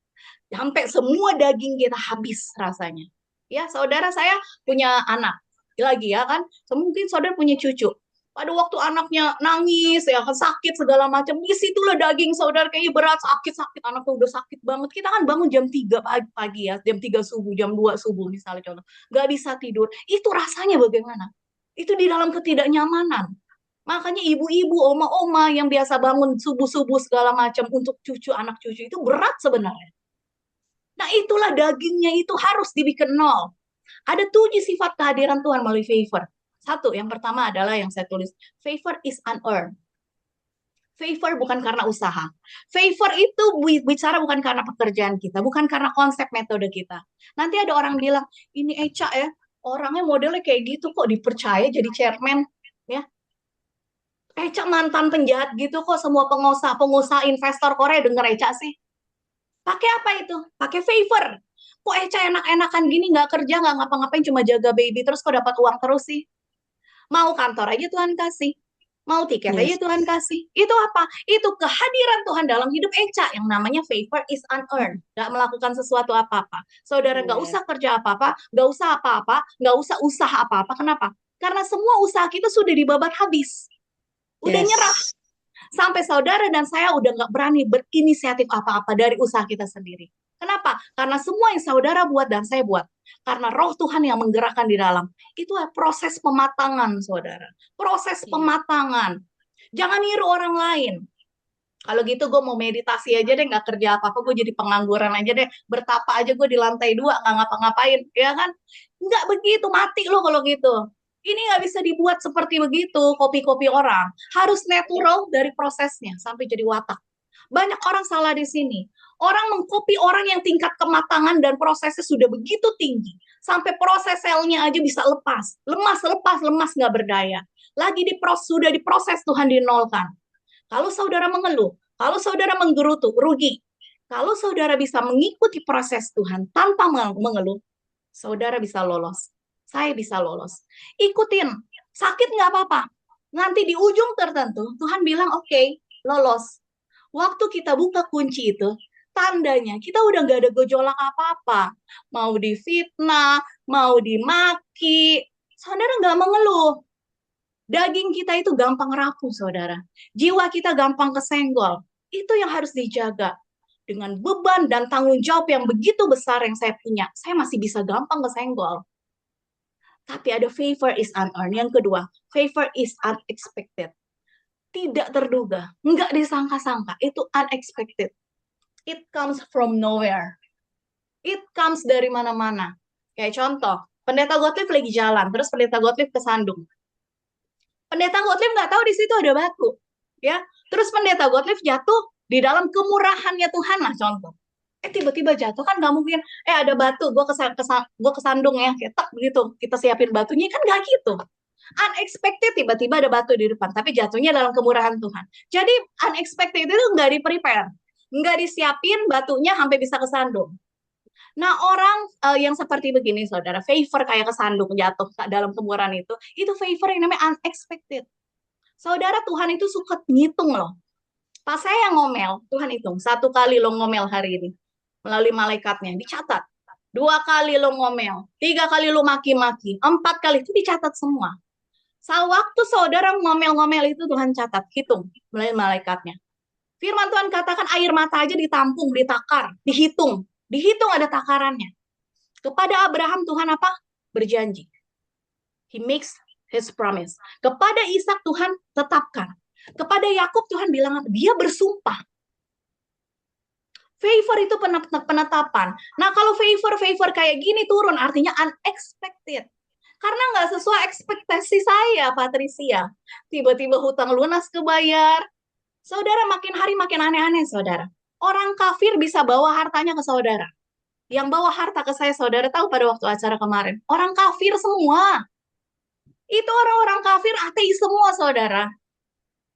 Sampai semua daging kita habis rasanya. Ya, saudara saya punya anak. Lagi ya kan, mungkin saudara punya cucu. Pada waktu anaknya nangis, ya kan sakit segala macam, disitulah daging saudara kayaknya berat, sakit-sakit, anaknya udah sakit banget. Kita kan bangun jam 3 pagi ya, jam 3 subuh, jam 2 subuh misalnya contoh. Nggak bisa tidur. Itu rasanya bagaimana? Itu di dalam ketidaknyamanan. Makanya ibu-ibu, oma-oma yang biasa bangun subuh-subuh segala macam untuk cucu, anak cucu, itu berat sebenarnya. Nah itulah dagingnya itu harus dibikin nol. Ada 7 sifat kehadiran Tuhan melalui favor. Satu, yang pertama adalah yang saya tulis, favor is unearned. Favor bukan karena usaha. Favor itu bicara bukan karena pekerjaan kita, bukan karena konsep metode kita. Nanti ada orang bilang, ini Eca ya, orangnya modelnya kayak gitu kok dipercaya jadi chairman. Ya, Eca mantan penjahat gitu kok, semua pengusaha investor Korea denger Eca sih. Pakai apa itu? Pakai favor. Kok Eca enak-enakan gini, nggak kerja, nggak ngapa-ngapain, cuma jaga baby terus kok dapat uang terus sih? Mau kantor aja Tuhan kasih. Mau tiket aja Tuhan kasih. Itu apa? Itu kehadiran Tuhan dalam hidup Eca. Yang namanya favor is unearned. Gak melakukan sesuatu apa-apa. Saudara gak usah kerja apa-apa. Gak usah apa-apa. Gak usah usaha apa-apa. Kenapa? Karena semua usaha kita sudah dibabat habis. Udah nyerah. Sampai saudara dan saya udah gak berani berinisiatif apa-apa dari usaha kita sendiri. Kenapa? Karena semua yang saudara buat dan saya buat. Karena roh Tuhan yang menggerakkan di dalam. Itu proses pematangan, saudara. Proses pematangan. Jangan niru orang lain. Kalau gitu gue mau meditasi aja deh, gak kerja apa-apa, gue jadi pengangguran aja deh. Bertapa aja gue di lantai 2, gak ngapa-ngapain. Ya kan? Nggak begitu, mati lo kalau gitu. Ini nggak bisa dibuat seperti begitu, kopi-kopi orang. Harus natural dari prosesnya sampai jadi watak. Banyak orang salah di sini. Orang mengkopi orang yang tingkat kematangan dan prosesnya sudah begitu tinggi. Sampai proses selnya aja bisa lepas. Lemas, nggak berdaya. Lagi sudah diproses Tuhan dinolkan. Kalau saudara mengeluh, kalau saudara menggerutu, rugi. Kalau saudara bisa mengikuti proses Tuhan tanpa mengeluh, saudara bisa lolos. Saya bisa lolos. Ikutin. Sakit nggak apa-apa. Nanti di ujung tertentu, Tuhan bilang, oke, lolos. Waktu kita buka kunci itu, tandanya kita udah nggak ada gejolak apa-apa. Mau difitnah, mau dimaki, saudara nggak mengeluh. Daging kita itu gampang rapuh, saudara. Jiwa kita gampang kesenggol. Itu yang harus dijaga. Dengan beban dan tanggung jawab yang begitu besar yang saya punya, saya masih bisa gampang kesenggol. Tapi ada favor is unearned. Yang kedua, favor is unexpected. Tidak terduga, nggak disangka-sangka. Itu unexpected. It comes from nowhere. It comes dari mana-mana. Kayak contoh, Pendeta Gottlieb lagi jalan, terus Pendeta Gottlieb kesandung. Pendeta Gottlieb nggak tahu di situ ada batu, ya. Terus Pendeta Gottlieb jatuh di dalam kemurahannya Tuhan lah contoh. Tiba-tiba jatuh kan nggak mungkin. Ada batu, gue kesandung ya, kayak tak begitu. Kita siapin batunya kan nggak gitu. Unexpected tiba-tiba ada batu di depan, tapi jatuhnya dalam kemurahan Tuhan. Jadi unexpected itu nggak di-prepare, nggak disiapin batunya sampai bisa kesandung. Nah orang yang seperti begini saudara, favor kayak kesandung jatuh dalam kemurahan itu favor yang namanya unexpected. Saudara, Tuhan itu suka ngitung loh. Pas saya ngomel, Tuhan hitung, 1 kali lo ngomel hari ini melalui malaikatnya, dicatat. 2 kali lo ngomel, 3 kali lo maki-maki, 4 kali itu dicatat semua. Waktu saudara ngomel-ngomel itu Tuhan catat, hitung melalui malaikatnya. Firman Tuhan katakan air mata aja ditampung, ditakar, dihitung ada takarannya. Kepada Abraham Tuhan apa? Berjanji. He makes his promise. Kepada Ishak Tuhan tetapkan. Kepada Yakub Tuhan bilang dia bersumpah. Favor itu penetapan. Nah kalau favor kayak gini turun artinya unexpected. Karena nggak sesuai ekspektasi saya, Patricia. Tiba-tiba hutang lunas kebayar. Saudara makin hari makin aneh-aneh, saudara. Orang kafir bisa bawa hartanya ke saudara. Yang bawa harta ke saya, saudara tahu pada waktu acara kemarin. Orang kafir semua. Itu orang-orang kafir, ateis semua, saudara.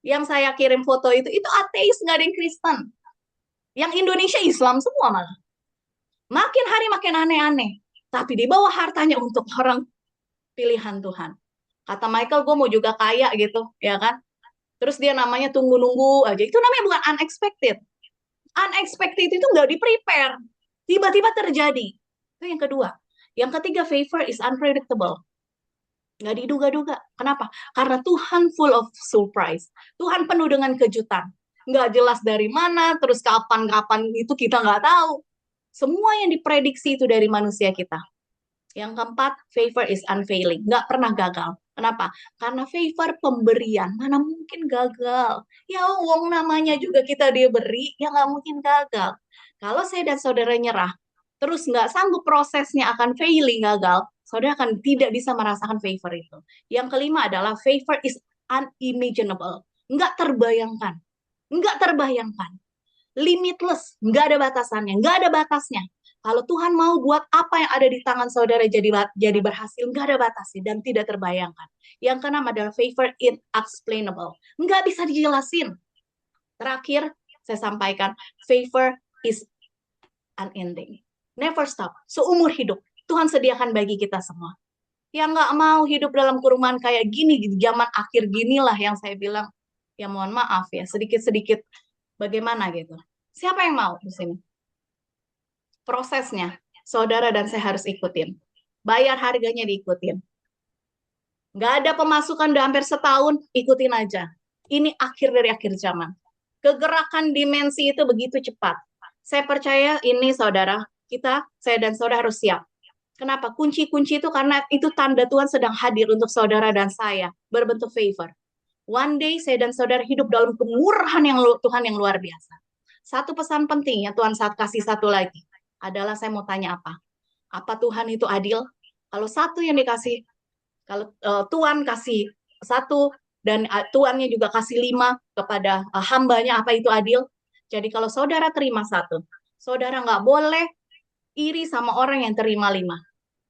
Yang saya kirim foto itu ateis, nggak ada yang Kristen. Yang Indonesia Islam semua malah. Makin hari makin aneh-aneh. Tapi di bawah hartanya untuk orang pilihan Tuhan. Kata Michael, gue mau juga kaya gitu, ya kan? Terus dia namanya tunggu-nunggu aja. Itu namanya bukan unexpected. Unexpected itu nggak di-prepare. Tiba-tiba terjadi. Itu yang kedua. Yang ketiga, favor is unpredictable. Nggak diduga-duga. Kenapa? Karena Tuhan full of surprise. Tuhan penuh dengan kejutan. Nggak jelas dari mana, terus kapan-kapan itu kita nggak tahu. Semua yang diprediksi itu dari manusia kita. Yang keempat, favor is unfailing. Nggak pernah gagal. Kenapa? Karena favor pemberian. Mana mungkin gagal? Ya, wong namanya juga kita diberi, ya nggak mungkin gagal. Kalau saya dan saudara nyerah, terus nggak sanggup prosesnya akan failing, gagal, saudara akan tidak bisa merasakan favor itu. Yang kelima adalah favor is unimaginable. Nggak terbayangkan. Nggak terbayangkan. Limitless. Nggak ada batasannya. Nggak ada batasnya. Kalau Tuhan mau buat apa yang ada di tangan saudara jadi berhasil, nggak ada batasnya dan tidak terbayangkan. Yang keenam adalah favor inexplainable. Nggak bisa dijelasin. Terakhir, saya sampaikan, favor is unending. Never stop. Seumur hidup. Tuhan sediakan bagi kita semua. Yang nggak mau hidup dalam kurungan kayak gini, di zaman akhir ginilah yang saya bilang, ya mohon maaf ya, sedikit-sedikit bagaimana gitu. Siapa yang mau di sini? Prosesnya, saudara dan saya harus ikutin. Bayar harganya diikutin. Nggak ada pemasukan udah hampir setahun, ikutin aja. Ini akhir dari akhir zaman. Kegerakan dimensi itu begitu cepat. Saya percaya ini saudara, saya dan saudara harus siap. Kenapa? Kunci-kunci itu karena itu tanda Tuhan sedang hadir untuk saudara dan saya, berbentuk favor. One day saya dan saudara hidup dalam kemurahan Tuhan yang luar biasa. Satu pesan penting ya Tuhan saat kasih satu lagi adalah saya mau tanya apa? Apa Tuhan itu adil? Kalau satu yang dikasih, kalau Tuhan kasih satu dan Tuannya juga kasih 5 kepada hambanya, apa itu adil? Jadi kalau saudara terima satu, saudara nggak boleh iri sama orang yang terima 5.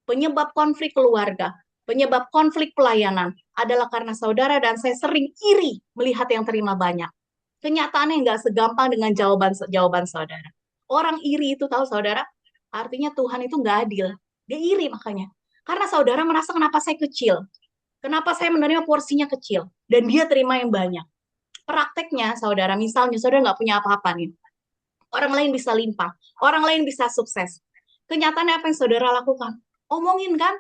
Penyebab konflik keluarga, penyebab konflik pelayanan adalah karena saudara dan saya sering iri melihat yang terima banyak. Kenyataannya nggak segampang dengan jawaban saudara. Orang iri itu tahu saudara, artinya Tuhan itu nggak adil. Dia iri makanya. Karena saudara merasa kenapa saya kecil, kenapa saya menerima porsinya kecil, dan dia terima yang banyak. Prakteknya saudara, misalnya saudara nggak punya apa-apa nih, orang lain bisa limpah, orang lain bisa sukses. Kenyataannya apa yang saudara lakukan? Omongin kan?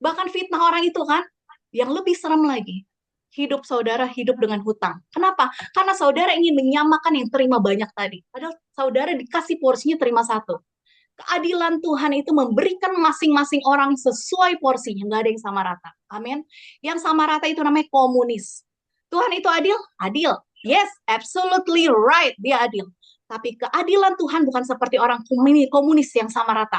Bahkan fitnah orang itu kan? Yang lebih serem lagi, hidup saudara hidup dengan hutang. Kenapa? Karena saudara ingin menyamakan yang terima banyak tadi. Padahal saudara dikasih porsinya terima satu. Keadilan Tuhan itu memberikan masing-masing orang sesuai porsinya. Nggak ada yang sama rata. Amin. Yang sama rata itu namanya komunis. Tuhan itu adil? Adil. Yes, absolutely right. Dia adil. Tapi keadilan Tuhan bukan seperti orang komunis yang sama rata.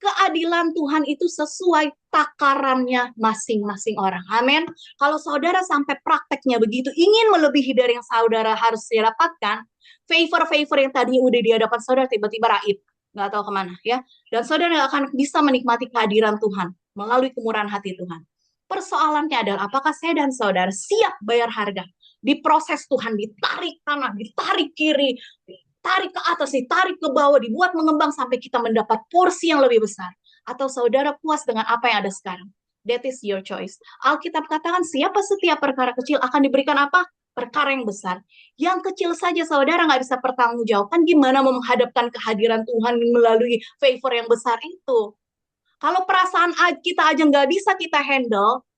Keadilan Tuhan itu sesuai takarannya masing-masing orang. Amin. Kalau saudara sampai prakteknya begitu, ingin melebihi dari yang saudara harus dapatkan, favor-favor yang tadi udah di hadapan saudara tiba-tiba raib. Nggak tahu kemana ya. Dan saudara nggak akan bisa menikmati kehadiran Tuhan melalui kemurahan hati Tuhan. Persoalannya adalah apakah saya dan saudara siap bayar harga? Di proses Tuhan ditarik kanan, ditarik kiri, tarik ke atas, tarik ke bawah, dibuat mengembang sampai kita mendapat porsi yang lebih besar. Atau saudara puas dengan apa yang ada sekarang. That is your choice. Alkitab katakan siapa setiap perkara kecil akan diberikan apa? Perkara yang besar. Yang kecil saja saudara nggak bisa pertanggungjawabkan, gimana mau menghadapkan kehadiran Tuhan melalui favor yang besar itu. Kalau perasaan kita aja nggak bisa kita handle,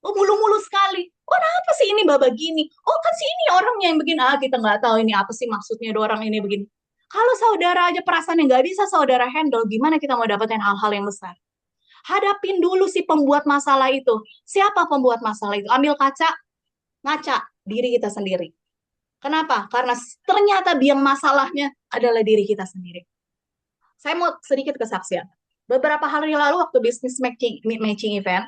mulu-mulu sekali. Kenapa sih ini babak gini? Oh kan sih ini orangnya yang begini. Kita nggak tahu ini apa sih maksudnya dua orang ini begini. Kalau saudara aja perasaan yang nggak bisa saudara handle, gimana kita mau dapetin hal-hal yang besar? Hadapin dulu si pembuat masalah itu. Siapa pembuat masalah itu? Ambil kaca, ngaca diri kita sendiri. Kenapa? Karena ternyata biang masalahnya adalah diri kita sendiri. Saya mau sedikit kesaksian. Beberapa hari lalu waktu business matching event,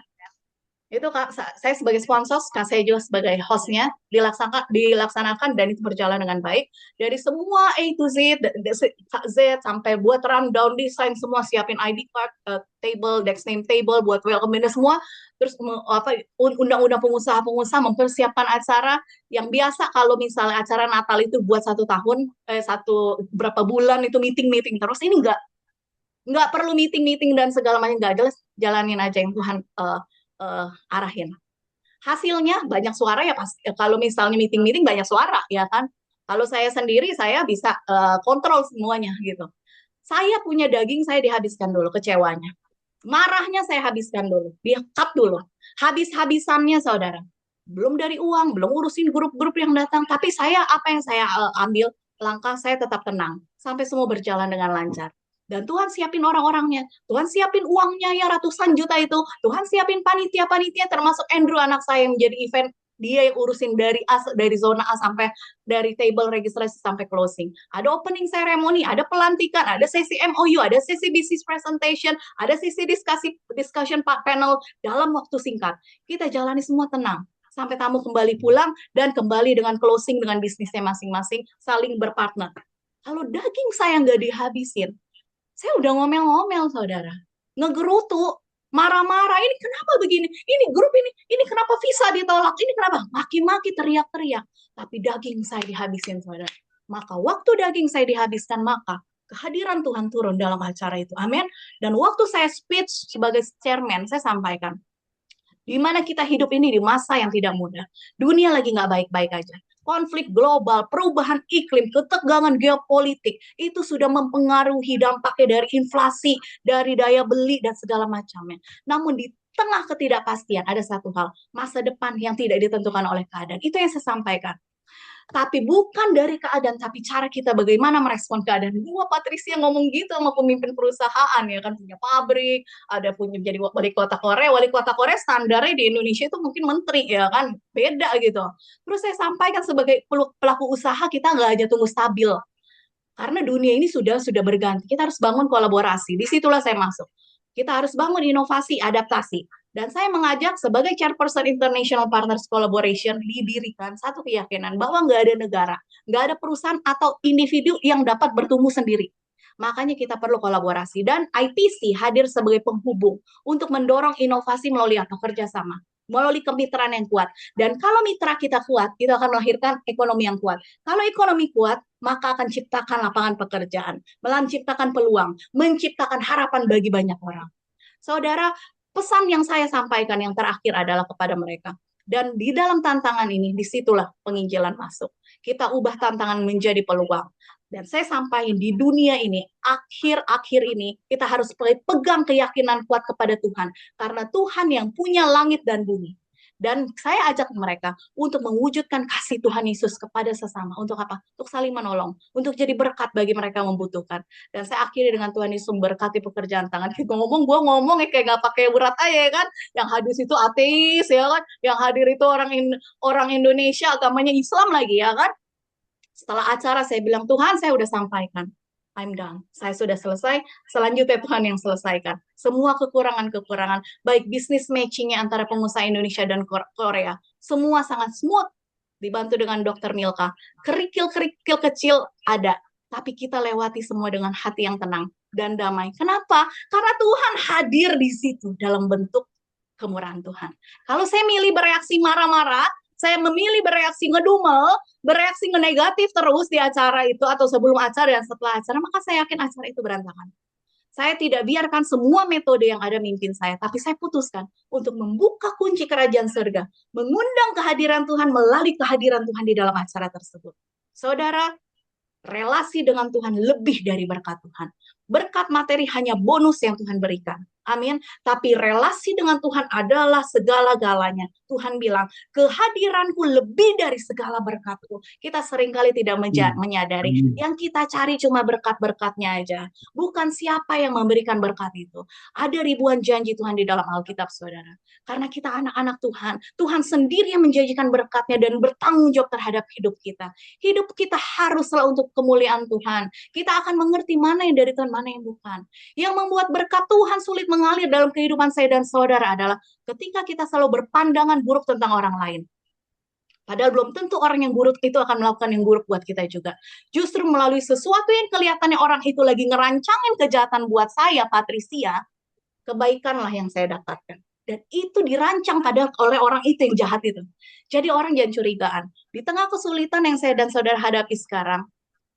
Itu Kak, saya sebagai sponsor, Kak saya juga sebagai hostnya, dilaksanakan dan itu berjalan dengan baik. Dari semua A to Z, sampai buat rundown design semua, siapin ID card, table, desk name table, buat welcome dinner semua. Terus undang-undang pengusaha-pengusaha mempersiapkan acara yang biasa kalau misalnya acara Natal itu buat 1 tahun, satu berapa bulan itu meeting-meeting terus. Ini nggak perlu meeting-meeting dan segala macam, nggak jelas, jalanin aja yang Tuhan arahin. Hasilnya banyak suara ya pas kalau misalnya meeting-meeting banyak suara ya kan. Kalau saya sendiri saya bisa kontrol semuanya gitu. Saya punya daging saya dihabiskan dulu kecewanya. Marahnya saya habiskan dulu, dia cut dulu. Habis-habisannya saudara. Belum dari uang, belum urusin grup-grup yang datang, tapi saya apa yang saya ambil langkah saya tetap tenang sampai semua berjalan dengan lancar. Dan Tuhan siapin orang-orangnya, Tuhan siapin uangnya ya ratusan juta itu, Tuhan siapin panitia-panitia termasuk Andrew anak saya yang menjadi event, dia yang urusin dari zona A sampai dari table registrasi sampai closing. Ada opening ceremony, ada pelantikan, ada sesi MOU, ada sesi business presentation, ada sesi discussion panel dalam waktu singkat. Kita jalani semua tenang sampai tamu kembali pulang dan kembali dengan closing dengan bisnisnya masing-masing, saling berpartner. Kalau daging saya nggak dihabisin, saya udah ngomel-ngomel, saudara. Ngegerutu, marah-marah. Ini kenapa begini? Ini grup ini kenapa visa ditolak? Ini kenapa? Maki-maki, teriak-teriak. Tapi daging saya dihabisin, saudara. Maka waktu daging saya dihabiskan, maka kehadiran Tuhan turun dalam acara itu. Amin. Dan waktu saya speech sebagai chairman, saya sampaikan, di mana kita hidup ini di masa yang tidak mudah. Dunia lagi nggak baik-baik aja. Konflik global, perubahan iklim, ketegangan geopolitik, itu sudah mempengaruhi dampaknya dari inflasi, dari daya beli, dan segala macamnya. Namun di tengah ketidakpastian, ada satu hal, masa depan yang tidak ditentukan oleh keadaan. Itu yang saya sampaikan. Tapi bukan dari keadaan, tapi cara kita bagaimana merespon keadaan. Gua Patricia ngomong gitu sama pemimpin perusahaan ya kan, punya pabrik, ada punya jadi wali kota Korea. Wali kota Korea standarnya di Indonesia itu mungkin menteri ya kan, beda gitu. Terus saya sampaikan sebagai pelaku usaha kita nggak aja tunggu stabil. Karena dunia ini sudah berganti. Kita harus bangun kolaborasi. Disitulah saya masuk. Kita harus bangun inovasi, adaptasi. Dan saya mengajak sebagai chairperson International Partners Collaboration didirikan satu keyakinan bahwa nggak ada negara, nggak ada perusahaan atau individu yang dapat bertumbuh sendiri. Makanya kita perlu kolaborasi. Dan IPC hadir sebagai penghubung untuk mendorong inovasi melalui apa? Kerjasama. Melalui kemitraan yang kuat. Dan kalau mitra kita kuat, kita akan melahirkan ekonomi yang kuat. Kalau ekonomi kuat, maka akan ciptakan lapangan pekerjaan, menciptakan peluang, menciptakan harapan bagi banyak orang. Saudara, pesan yang saya sampaikan yang terakhir adalah kepada mereka. Dan di dalam tantangan ini, disitulah penginjilan masuk. Kita ubah tantangan menjadi peluang. Dan saya sampaikan di dunia ini, akhir-akhir ini, kita harus pegang keyakinan kuat kepada Tuhan. Karena Tuhan yang punya langit dan bumi. Dan saya ajak mereka untuk mewujudkan kasih Tuhan Yesus kepada sesama. Untuk apa? Untuk saling menolong. Untuk jadi berkat bagi mereka yang membutuhkan. Dan saya akhiri dengan Tuhan Yesus memberkati pekerjaan tangan. Kita gue ngomong ya kayak gak pakai berat aja ya kan. Yang hadis itu ateis ya kan. Yang hadir itu orang Indonesia, agamanya Islam lagi ya kan. Setelah acara saya bilang, Tuhan saya udah sampaikan. I'm done. Saya sudah selesai. Selanjutnya Tuhan yang selesaikan. Semua kekurangan-kekurangan, baik bisnis matchingnya antara pengusaha Indonesia dan Korea, semua sangat smooth. Dibantu dengan Dr. Milka. Kerikil-kerikil kecil ada. Tapi kita lewati semua dengan hati yang tenang dan damai. Kenapa? Karena Tuhan hadir di situ dalam bentuk kemurahan Tuhan. Kalau saya milih bereaksi marah-marah, saya memilih bereaksi ngedumel, bereaksi negatif terus di acara itu atau sebelum acara dan setelah acara, maka saya yakin acara itu berantakan. Saya tidak biarkan semua metode yang ada mimpin saya, tapi saya putuskan untuk membuka kunci kerajaan surga, mengundang kehadiran Tuhan melalui kehadiran Tuhan di dalam acara tersebut. Saudara, relasi dengan Tuhan lebih dari berkat Tuhan. Berkat materi hanya bonus yang Tuhan berikan. Amin. Tapi relasi dengan Tuhan adalah segala-galanya. Tuhan bilang, kehadiranku lebih dari segala berkatku. Kita seringkali tidak menyadari. Yang kita cari cuma berkat-berkatnya aja. Bukan siapa yang memberikan berkat itu. Ada ribuan janji Tuhan di dalam Alkitab, saudara. Karena kita anak-anak Tuhan. Tuhan sendiri yang menjanjikan berkatnya dan bertanggung jawab terhadap hidup kita. Hidup kita haruslah untuk kemuliaan Tuhan. Kita akan mengerti mana yang dari Tuhan, mana yang bukan. Yang membuat berkat Tuhan sulit mengalir dalam kehidupan saya dan saudara adalah ketika kita selalu berpandangan buruk tentang orang lain. Padahal belum tentu orang yang buruk itu akan melakukan yang buruk buat kita juga. Justru melalui sesuatu yang kelihatannya orang itu lagi ngerancangin kejahatan buat saya, Patricia, kebaikanlah yang saya dapatkan. Dan itu dirancang padahal oleh orang itu yang jahat itu. Jadi orang jangan curigaan. Di tengah kesulitan yang saya dan saudara hadapi sekarang,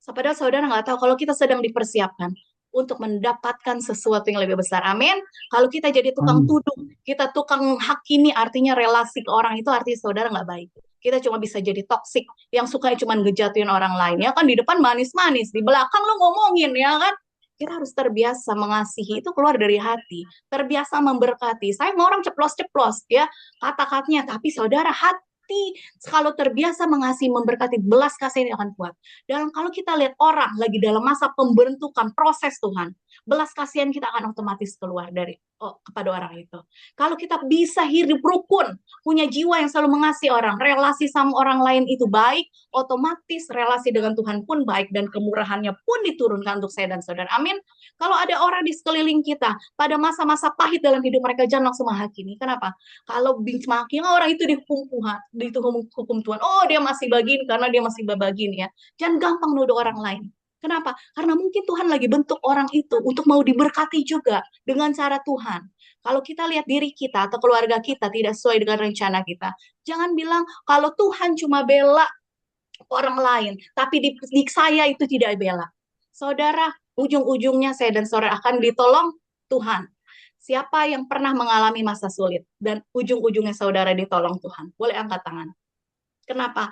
padahal saudara nggak tahu kalau kita sedang dipersiapkan untuk mendapatkan sesuatu yang lebih besar. Amin. Kalau kita jadi tukang tuduh, kita tukang menghakimi, artinya relasi ke orang itu artinya saudara nggak baik. Kita cuma bisa jadi toksik, yang suka cuma ngejatuhin orang lain. Ya kan di depan manis-manis, di belakang lo ngomongin, ya kan? Kita harus terbiasa mengasihi, itu keluar dari hati. Terbiasa memberkati. Saya mau orang ceplos-ceplos, ya kata-katanya. Tapi saudara, hati kalau terbiasa mengasihi, memberkati, belas kasih ini akan kuat. Dan kalau kita lihat orang lagi dalam masa pembentukan proses Tuhan, belas kasihan kita akan otomatis keluar dari kepada orang itu. Kalau kita bisa hidup rukun, punya jiwa yang selalu mengasihi orang, relasi sama orang lain itu baik, otomatis relasi dengan Tuhan pun baik dan kemurahannya pun diturunkan untuk saya dan saudara. Amin. Kalau ada orang di sekeliling kita pada masa-masa pahit dalam hidup mereka, jangan langsung menghakimi. Kenapa? Kalau semakin orang itu dihukum Tuhan, oh dia masih begini karena dia masih begini ya. Jangan gampang nuduh orang lain. Kenapa? Karena mungkin Tuhan lagi bentuk orang itu untuk mau diberkati juga dengan cara Tuhan. Kalau kita lihat diri kita atau keluarga kita tidak sesuai dengan rencana kita, jangan bilang kalau Tuhan cuma bela orang lain, tapi di saya itu tidak bela. Saudara, ujung-ujungnya saya dan saudara akan ditolong Tuhan. Siapa yang pernah mengalami masa sulit dan ujung-ujungnya saudara ditolong Tuhan? Boleh angkat tangan. Kenapa?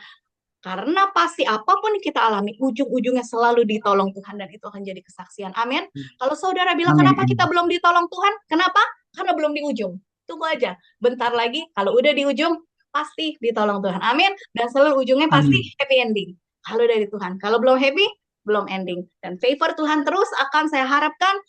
Karena pasti apapun yang kita alami, ujung-ujungnya selalu ditolong Tuhan dan itu akan jadi kesaksian. Amin. Kalau saudara bilang, kenapa kita belum ditolong Tuhan? Kenapa? Karena belum di ujung. Tunggu aja. Bentar lagi, kalau udah di ujung, pasti ditolong Tuhan. Amin. Dan selalu ujungnya pasti happy ending. Kalau dari Tuhan. Kalau belum happy, belum ending. Dan favor Tuhan terus akan saya harapkan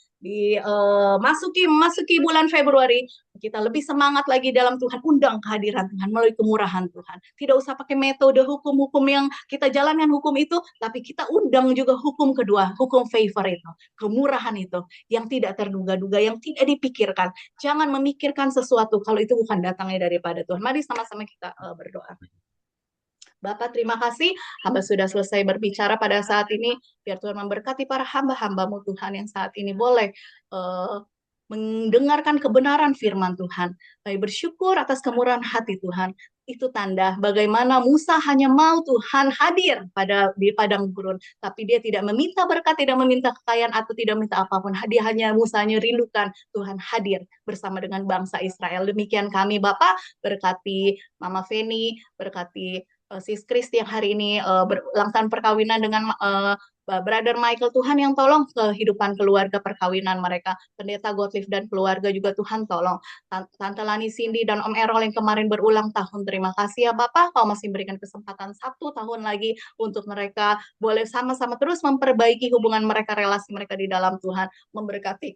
masuki bulan Februari kita lebih semangat lagi dalam Tuhan, undang kehadiran Tuhan melalui kemurahan Tuhan. Tidak usah pakai metode hukum-hukum yang kita jalankan hukum itu, tapi kita undang juga hukum kedua, hukum favor itu, kemurahan itu yang tidak terduga-duga, yang tidak dipikirkan. Jangan memikirkan sesuatu kalau itu bukan datangnya daripada Tuhan. Mari sama-sama kita berdoa. Bapak, terima kasih. Hamba sudah selesai berbicara pada saat ini. Biar Tuhan memberkati para hamba-hambamu Tuhan yang saat ini boleh mendengarkan kebenaran firman Tuhan. Kami bersyukur atas kemurahan hati Tuhan. Itu tanda bagaimana Musa hanya mau Tuhan hadir di padang gurun. Tapi dia tidak meminta berkat, tidak meminta kekayaan, atau tidak meminta apapun. Dia hanya Musa rindukan Tuhan hadir bersama dengan bangsa Israel. Demikian kami Bapak, berkati Mama Feni, berkati Sis Kristi yang hari ini ulang tahun perkawinan dengan Brother Michael, Tuhan yang tolong kehidupan keluarga perkawinan mereka. Pendeta Gottlieb dan keluarga juga Tuhan tolong. Tante Lani Cindy dan Om Errol yang kemarin berulang tahun. Terima kasih ya Bapak, Kau masih berikan kesempatan 1 tahun lagi untuk mereka boleh sama-sama terus memperbaiki hubungan mereka, relasi mereka di dalam Tuhan. Memberkati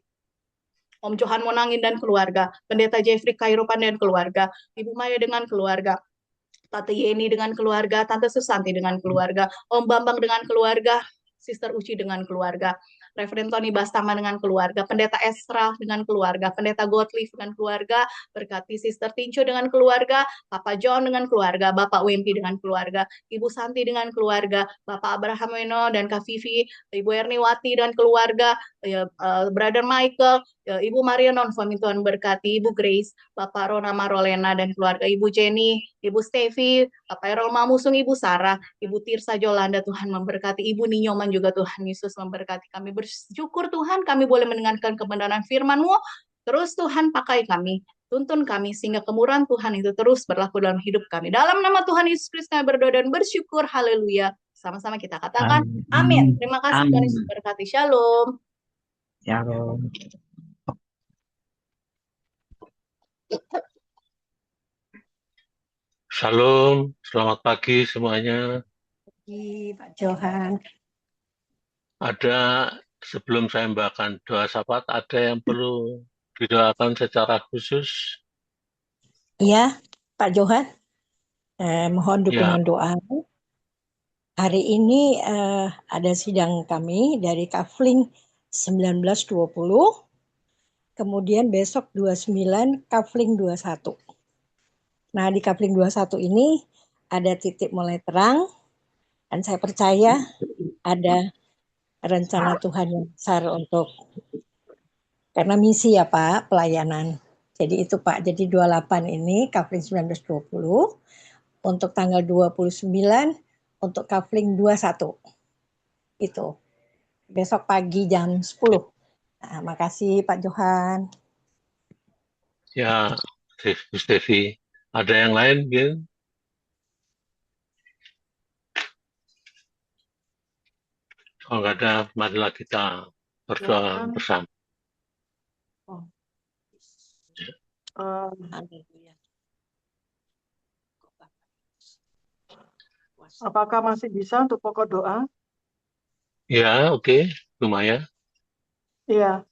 Om Johan Monangin dan keluarga, Pendeta Jeffrey Kairopan dan keluarga, Ibu Maya dengan keluarga, Tante Yeni dengan keluarga, Tante Susanti dengan keluarga, Om Bambang dengan keluarga, Sister Uci dengan keluarga, Reverend Tony Bastama dengan keluarga, Pendeta Esra dengan keluarga, Pendeta Gottlieb dengan keluarga, berkati Sister Tincho dengan keluarga, Papa John dengan keluarga, Bapak Wempi dengan keluarga, Ibu Santi dengan keluarga, Bapak Abraham Weno dan Kak Vivi, Ibu Erniwati dan keluarga, Brother Michael, Ibu Maria Nonfami, Tuhan berkati, Ibu Grace, Bapak Rona Marolena dan keluarga, Ibu Jenny, Ibu Stevi, Bapak Errol Mamusung, Ibu Sarah, Ibu Tirsa Jolanda, Tuhan memberkati, Ibu Ninyoman juga Tuhan Yesus memberkati. Kami bersyukur Tuhan, kami boleh mendengarkan kebenaran firman-Mu, terus Tuhan pakai kami, tuntun kami, sehingga kemurahan Tuhan itu terus berlaku dalam hidup kami. Dalam nama Tuhan Yesus Kristus kami berdoa dan bersyukur, haleluya. Sama-sama kita katakan, amin. Terima kasih, Tuhan Yesus berkati. Shalom. Shalom. Shalom, selamat pagi semuanya. Pagi, Pak Johan. Ada, sebelum saya membacakan doa syafaat, ada yang perlu didoakan secara khusus? Iya, Pak Johan. Mohon dukungan Ya, doa. Hari ini ada sidang kami dari Kafling 1920. kemudian besok 29, kafling 21. Nah, di kafling 21 ini ada titik mulai terang, dan saya percaya ada rencana Tuhan yang besar untuk, karena misi ya Pak, pelayanan. Jadi itu Pak, jadi 28 ini kafling 19-20, untuk tanggal 29 untuk kafling 21. Itu. Besok pagi jam 10. Nah, makasih Pak Johan. Ya, Bu Stevi. Ada yang lain, Gin? Kalau nggak ada, marilah kita berdoa Silakan. bersama. Oh, Haleluya. apakah masih bisa untuk pokok doa? Ya, oke. Lumayan. Iya,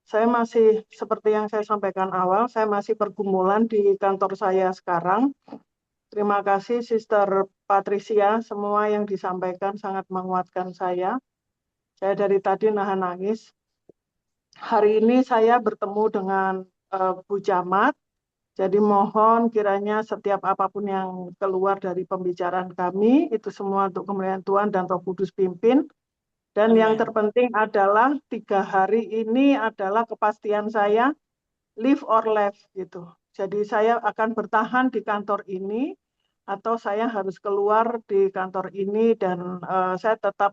saya masih seperti yang saya sampaikan awal, saya masih pergumulan di kantor saya sekarang. Terima kasih Sister Patricia, semua yang disampaikan sangat menguatkan saya. Saya dari tadi nahan nangis. Hari ini saya bertemu dengan Bu Camat, jadi mohon kiranya setiap apapun yang keluar dari pembicaraan kami, itu semua untuk kemuliaan Tuhan dan Roh Kudus pimpin. Dan yang terpenting adalah 3 hari ini adalah kepastian saya live or left gitu. Jadi saya akan bertahan di kantor ini atau saya harus keluar di kantor ini, dan saya tetap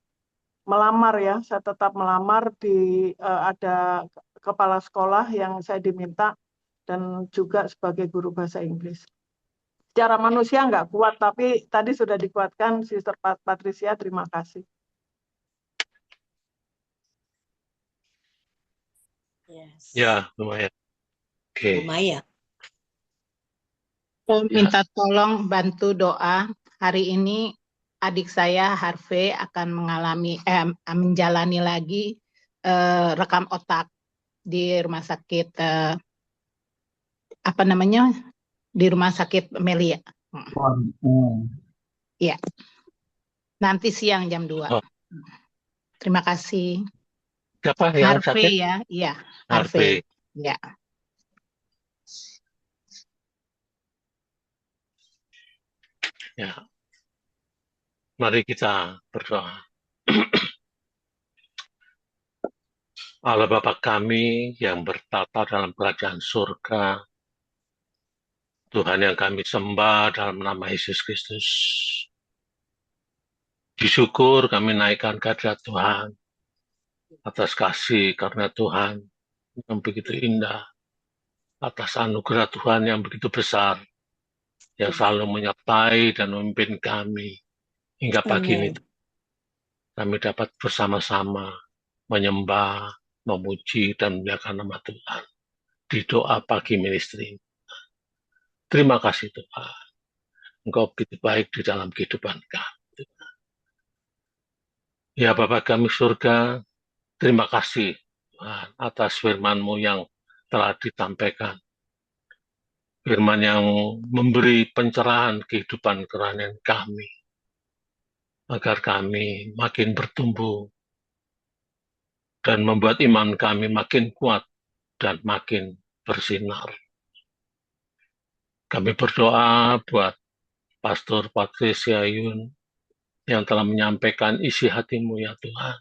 melamar ya, saya tetap melamar di ada kepala sekolah yang saya diminta dan juga sebagai guru bahasa Inggris. Secara manusia nggak kuat, tapi tadi sudah dikuatkan Sister Patricia, terima kasih. Yes. Ya, lumayan. Oke. Lumayan. Saya minta tolong bantu doa. Hari ini adik saya Harvey akan menjalani lagi rekam otak di rumah sakit di rumah sakit Melia. Ya. Nanti siang jam 2. Oh. Terima kasih. Siapa yang sakit? Harvey ya, iya. Harvey. Ya. Ya. Mari kita berdoa. Allah Bapa kami yang bertata dalam kerajaan surga, Tuhan yang kami sembah dalam nama Yesus Kristus. Disyukur kami naikkan kehadirat Tuhan atas kasih karena Tuhan yang begitu indah, atas anugerah Tuhan yang begitu besar, yang selalu menyertai dan memimpin kami hingga pagi ini. Kami dapat bersama-sama menyembah, memuji, dan memuliakan nama Tuhan di doa pagi ministry. Terima kasih Tuhan. Engkau begitu baik di dalam kehidupan kami. Ya Bapa kami surga, terima kasih Tuhan atas firman-Mu yang telah disampaikan. Firman yang memberi pencerahan kehidupan kerohanian kami, agar kami makin bertumbuh dan membuat iman kami makin kuat dan makin bersinar. Kami berdoa buat Pastor Patricia Yun yang telah menyampaikan isi hati-Mu ya Tuhan.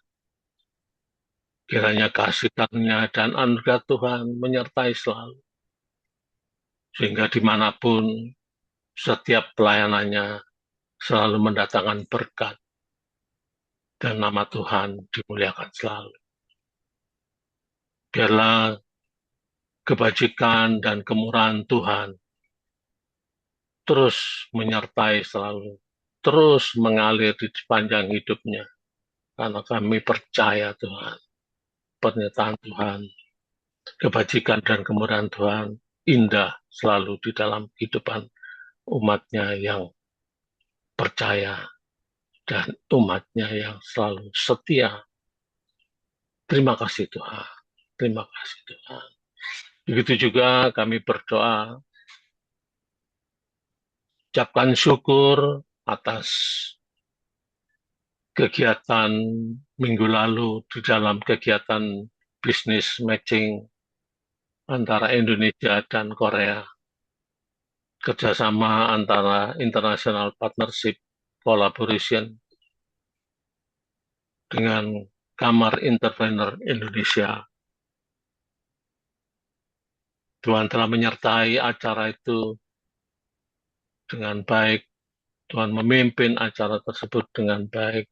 Kiranya kasih karunia dan anugerah Tuhan menyertai selalu. Sehingga dimanapun setiap pelayanannya selalu mendatangkan berkat dan nama Tuhan dimuliakan selalu. Biarlah kebajikan dan kemurahan Tuhan terus menyertai selalu, terus mengalir di sepanjang hidupnya. Karena kami percaya Tuhan, pernyataan Tuhan, kebajikan dan kemurahan Tuhan indah selalu di dalam kehidupan umatnya yang percaya dan umatnya yang selalu setia. Terima kasih Tuhan. Terima kasih Tuhan. Begitu juga kami berdoa, ucapkan syukur atas kegiatan minggu lalu di dalam kegiatan business matching antara Indonesia dan Korea, kerjasama antara International Partnership Collaboration dengan Kamar Entrepreneur Indonesia. Tuhan telah menyertai acara itu dengan baik. Tuhan memimpin acara tersebut dengan baik.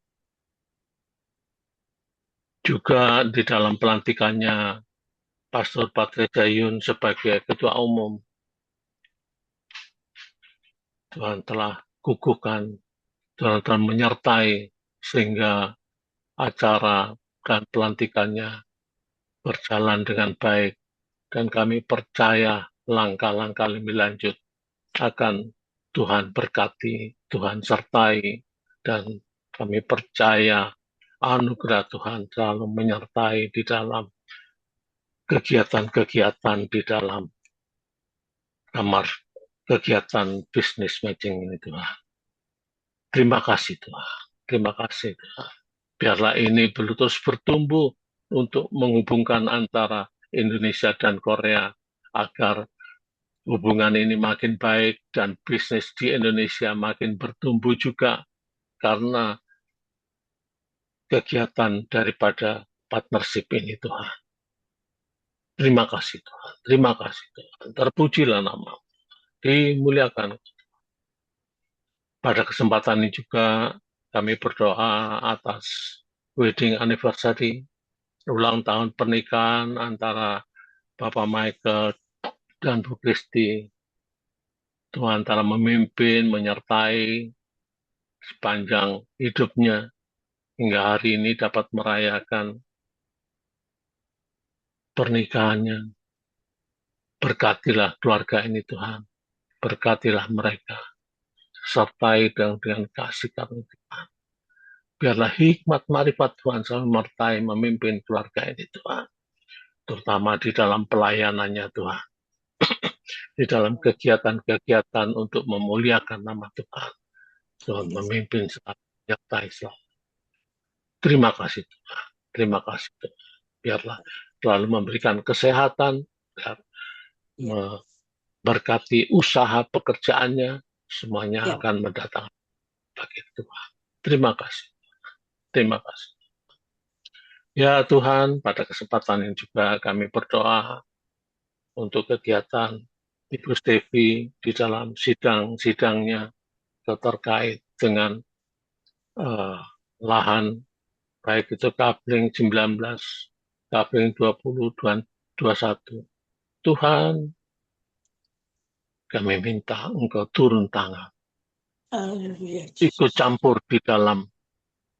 Juga di dalam pelantikannya Pastor Patricia Yun sebagai Ketua Umum, Tuhan telah kukuhkan, Tuhan telah menyertai sehingga acara dan pelantikannya berjalan dengan baik. Dan kami percaya langkah-langkah lebih lanjut akan Tuhan berkati, Tuhan sertai, dan kami percaya anugerah Tuhan selalu menyertai di dalam kegiatan-kegiatan di dalam kamar kegiatan bisnis matching ini Tuhan. Terima kasih Tuhan. Terima kasih Tuhan. Biarlah ini terus bertumbuh untuk menghubungkan antara Indonesia dan Korea agar hubungan ini makin baik dan bisnis di Indonesia makin bertumbuh juga karena kegiatan daripada partnership ini Tuhan. Terima kasih Tuhan. Terima kasih Tuhan. Terpujilah nama. Dimuliakan. Pada kesempatan ini juga kami berdoa atas wedding anniversary, ulang tahun pernikahan antara Bapak Michael dan Bu Kristi. Tuhan telah memimpin, menyertai sepanjang hidupnya hingga hari ini dapat merayakan pernikahannya. Berkatilah keluarga ini Tuhan, berkatilah mereka, sertai dengan kasih karunia Tuhan. Biarlah hikmat marifat Tuhan selalu menyertai memimpin keluarga ini Tuhan, terutama di dalam pelayanannya Tuhan, di dalam kegiatan-kegiatan untuk memuliakan nama Tuhan. Tuhan memimpin selalu, menyertai selalu. Terima kasih Tuhan, terima kasih Tuhan. Biarlah selalu memberikan kesehatan, memberkati usaha pekerjaannya, semuanya akan mendatangkan bagi Tuhan. Terima kasih. Terima kasih. Ya Tuhan, pada kesempatan ini juga kami berdoa untuk kegiatan Ibu Stevi di dalam sidang-sidangnya terkait dengan lahan, baik itu Kapling 19, Kapling 20, dan 21. Tuhan, kami minta Engkau turun tangan, ikut campur di dalam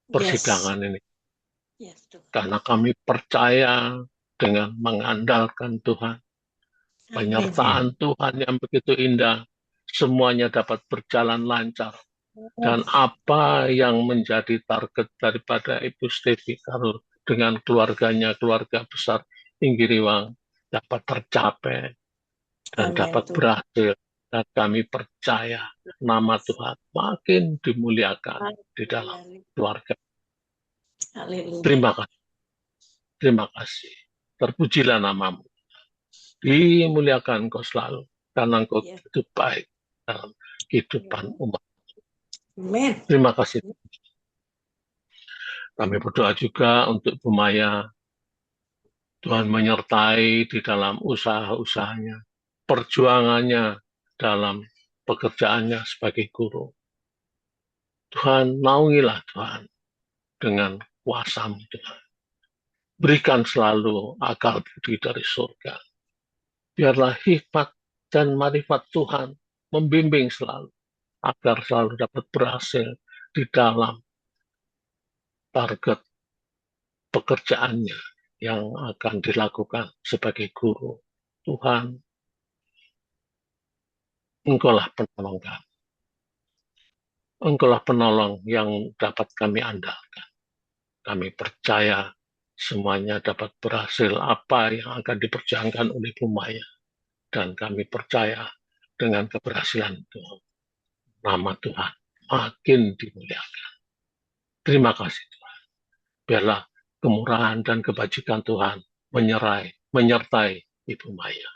persidangan ini. Karena kami percaya dengan mengandalkan Tuhan, penyertaan Tuhan yang begitu indah, semuanya dapat berjalan lancar. Dan apa yang menjadi target daripada Ibu Stevi Karul dengan keluarganya, keluarga besar Inggiriwang dapat tercapai dan dapat berhasil. Dan kami percaya nama Tuhan makin dimuliakan di dalam keluarga. Terima kasih. Terima kasih. Terpujilah namamu. Dimuliakan Engkau selalu. Karena Engkau itu baik dalam kehidupan umat. Terima kasih. Kami berdoa juga untuk Bu Maya. Tuhan menyertai di dalam usaha-usahanya, perjuangannya dalam pekerjaannya sebagai guru. Tuhan, naungilah Tuhan dengan kuasa-Mu Tuhan. Berikan selalu akal budi dari surga. Biarlah hikmat dan marifat Tuhan membimbing selalu, agar selalu dapat berhasil di dalam target pekerjaannya yang akan dilakukan sebagai guru. Tuhan, Engkaulah penolong kami. Engkaulah penolong yang dapat kami andalkan. Kami percaya semuanya dapat berhasil apa yang akan diperjuangkan oleh Bu Maya. Dan kami percaya dengan keberhasilan Tuhan, nama Tuhan makin dimuliakan. Terima kasih Tuhan. Biarlah kemurahan dan kebajikan Tuhan menyertai Ibu Maya.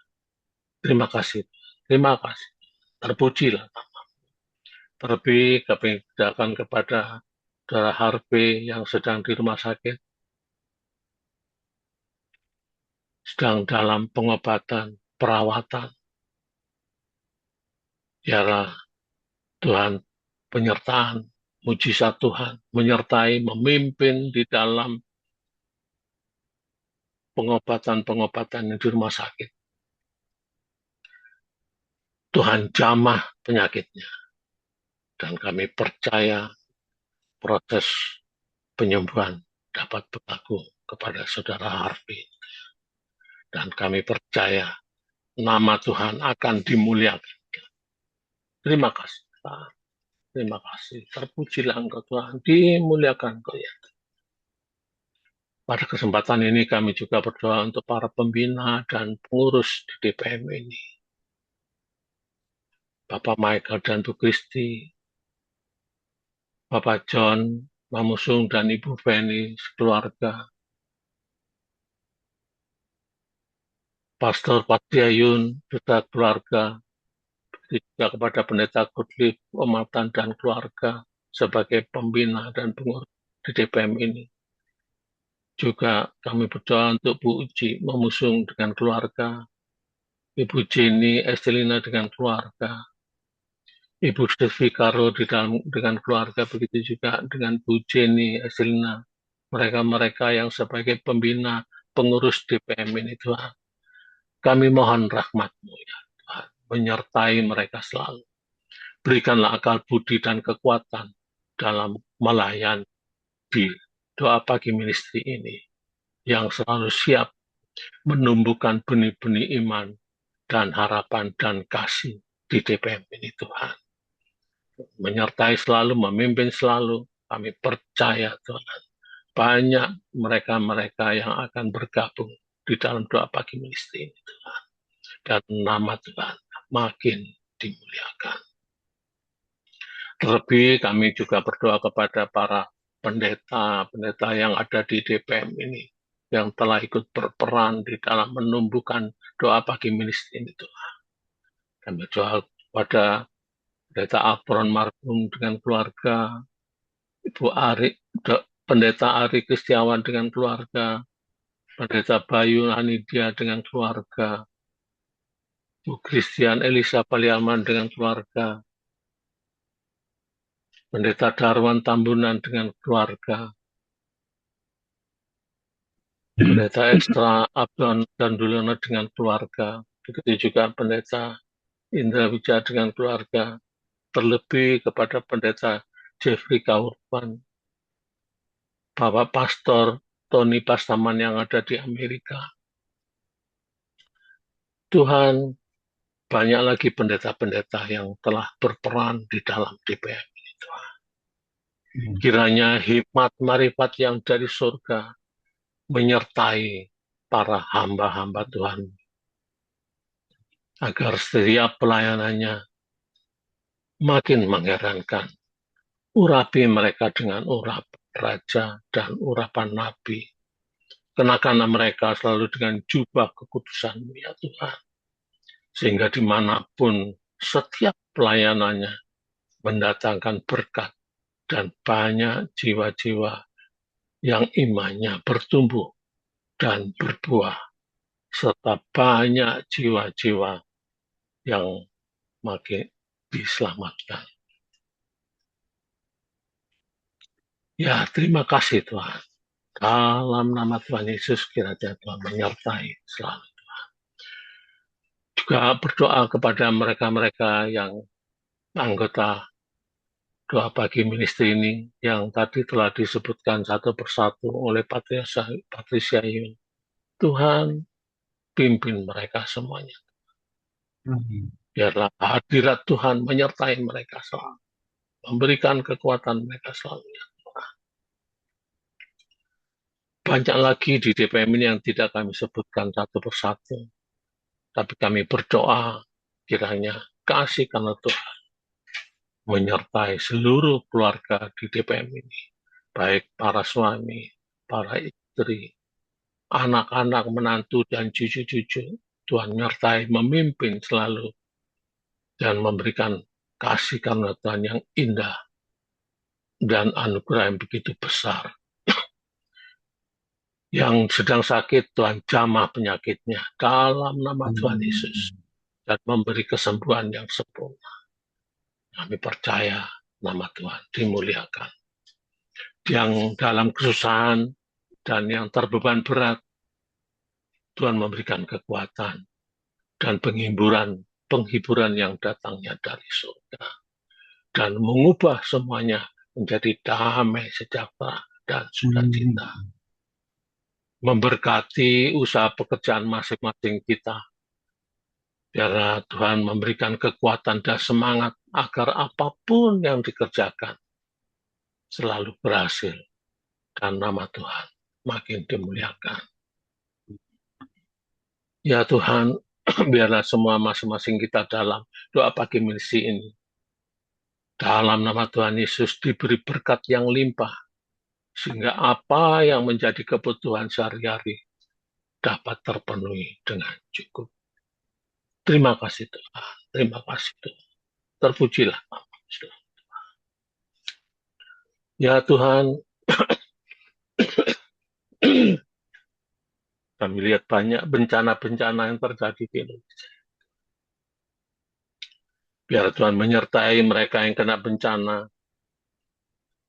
Terima kasih. Terima kasih. Terpujilah. Terlebih kami akan kepada saudara Harvey yang sedang di rumah sakit, sedang dalam pengobatan, perawatan. Biarlah Tuhan penyertaan, mujizat Tuhan, menyertai, memimpin di dalam pengobatan-pengobatan di rumah sakit. Tuhan jamah penyakitnya. Dan kami percaya proses penyembuhan dapat berlaku kepada saudara Harvey. Dan kami percaya nama Tuhan akan dimuliakan. Terima kasih, Pak. Terima kasih. Terpujilah Engkau Tuhan, dimuliakan Engkau ya. Pada kesempatan ini kami juga berdoa untuk para pembina dan pengurus di DPM ini. Bapak Michael dan Bu Kristi, Bapak John, Mamusung, dan Ibu Feni, sekeluarga. Pastor Patiayun, beserta keluarga, juga kepada Pendeta Gottlieb, Omatan, dan keluarga sebagai pembina dan pengurus di DPM ini. Juga kami berdoa untuk Bu Uci, Mamusung dengan keluarga, Ibu Jenny, Estelina dengan keluarga, Ibu Devi Karo dengan keluarga, begitu juga dengan Bu Jenny, Estelina, mereka-mereka yang sebagai pembina, pengurus DPM ini, Tuhan. Kami mohon rahmat-Mu, ya Tuhan, menyertai mereka selalu. Berikanlah akal budi dan kekuatan dalam melayani di doa pagi ministry ini, yang selalu siap menumbuhkan benih-benih iman dan harapan dan kasih di DPM ini, Tuhan. Menyertai selalu, memimpin selalu, kami percaya Tuhan. Banyak mereka-mereka yang akan bergabung di dalam doa pagi ministry ini, Tuhan. Dan nama Tuhan makin dimuliakan. Terlebih kami juga berdoa kepada para pendeta yang ada di DPM ini, yang telah ikut berperan di dalam menumbuhkan doa pagi ministry ini, Tuhan. Kami berdoa kepada Pendeta Afron Marhum dengan keluarga, Ibu Ari, Pendeta Ari Kristiawan dengan keluarga, Pendeta Bayu Anidia dengan keluarga, Bu Christian Elisa Paliaman dengan keluarga, Pendeta Darwan Tambunan dengan keluarga, Pendeta Ekstra Abdon dan Dulono dengan keluarga, begitu juga Pendeta Indra Wijaya dengan keluarga, terlebih kepada Pendeta Jeffrey Kaurban, Bapak Pastor Tony Pastaman yang ada di Amerika. Tuhan, banyak lagi pendeta-pendeta yang telah berperan di dalam DPM ini, Tuhan. Kiranya hikmat marifat yang dari surga menyertai para hamba-hamba Tuhan, agar setiap pelayanannya makin mengherankan. Urapi mereka dengan urapan raja dan urapan nabi. Kenakanlah mereka selalu dengan jubah kekudusan-Mu, ya Tuhan. Sehingga dimanapun setiap pelayanannya mendatangkan berkat dan banyak jiwa-jiwa yang imannya bertumbuh dan berbuah, serta banyak jiwa-jiwa yang makin diselamatkan. Ya, terima kasih Tuhan. Dalam nama Tuhan Yesus kiranya Tuhan menyertai selalu. Juga berdoa kepada mereka-mereka yang anggota doa pagi ministry ini yang tadi telah disebutkan satu persatu oleh Patricia Yun. Tuhan pimpin mereka semuanya. Biarlah hadirat Tuhan menyertai mereka selalu. Memberikan kekuatan mereka selalu. Banyak lagi di DPM ini yang tidak kami sebutkan satu persatu. Tapi kami berdoa kiranya kasih karena Tuhan menyertai seluruh keluarga di DPM ini. Baik para suami, para istri, anak-anak, menantu, dan cucu-cucu, Tuhan menyertai, memimpin selalu, dan memberikan kasih karena Tuhan yang indah dan anugerah yang begitu besar. Yang sedang sakit, Tuhan jamah penyakitnya dalam nama Tuhan Yesus dan memberi kesembuhan yang sempurna. Kami percaya nama Tuhan dimuliakan. Yang dalam kesusahan dan yang terbeban berat, Tuhan memberikan kekuatan dan penghiburan yang datangnya dari surga dan mengubah semuanya menjadi damai, sejahtera, dan sukacita. Memberkati usaha pekerjaan masing-masing kita. Biar Tuhan memberikan kekuatan dan semangat agar apapun yang dikerjakan selalu berhasil dan nama Tuhan makin dimuliakan. Ya Tuhan, biarlah semua masing-masing kita dalam doa pagi misi ini. Dalam nama Tuhan Yesus diberi berkat yang limpah, sehingga apa yang menjadi kebutuhan sehari-hari dapat terpenuhi dengan cukup. Terima kasih Tuhan, terima kasih Tuhan. Terpujilah nama Tuhan. Ya Tuhan, kami lihat banyak bencana-bencana yang terjadi di Indonesia. Biar Tuhan menyertai mereka yang kena bencana.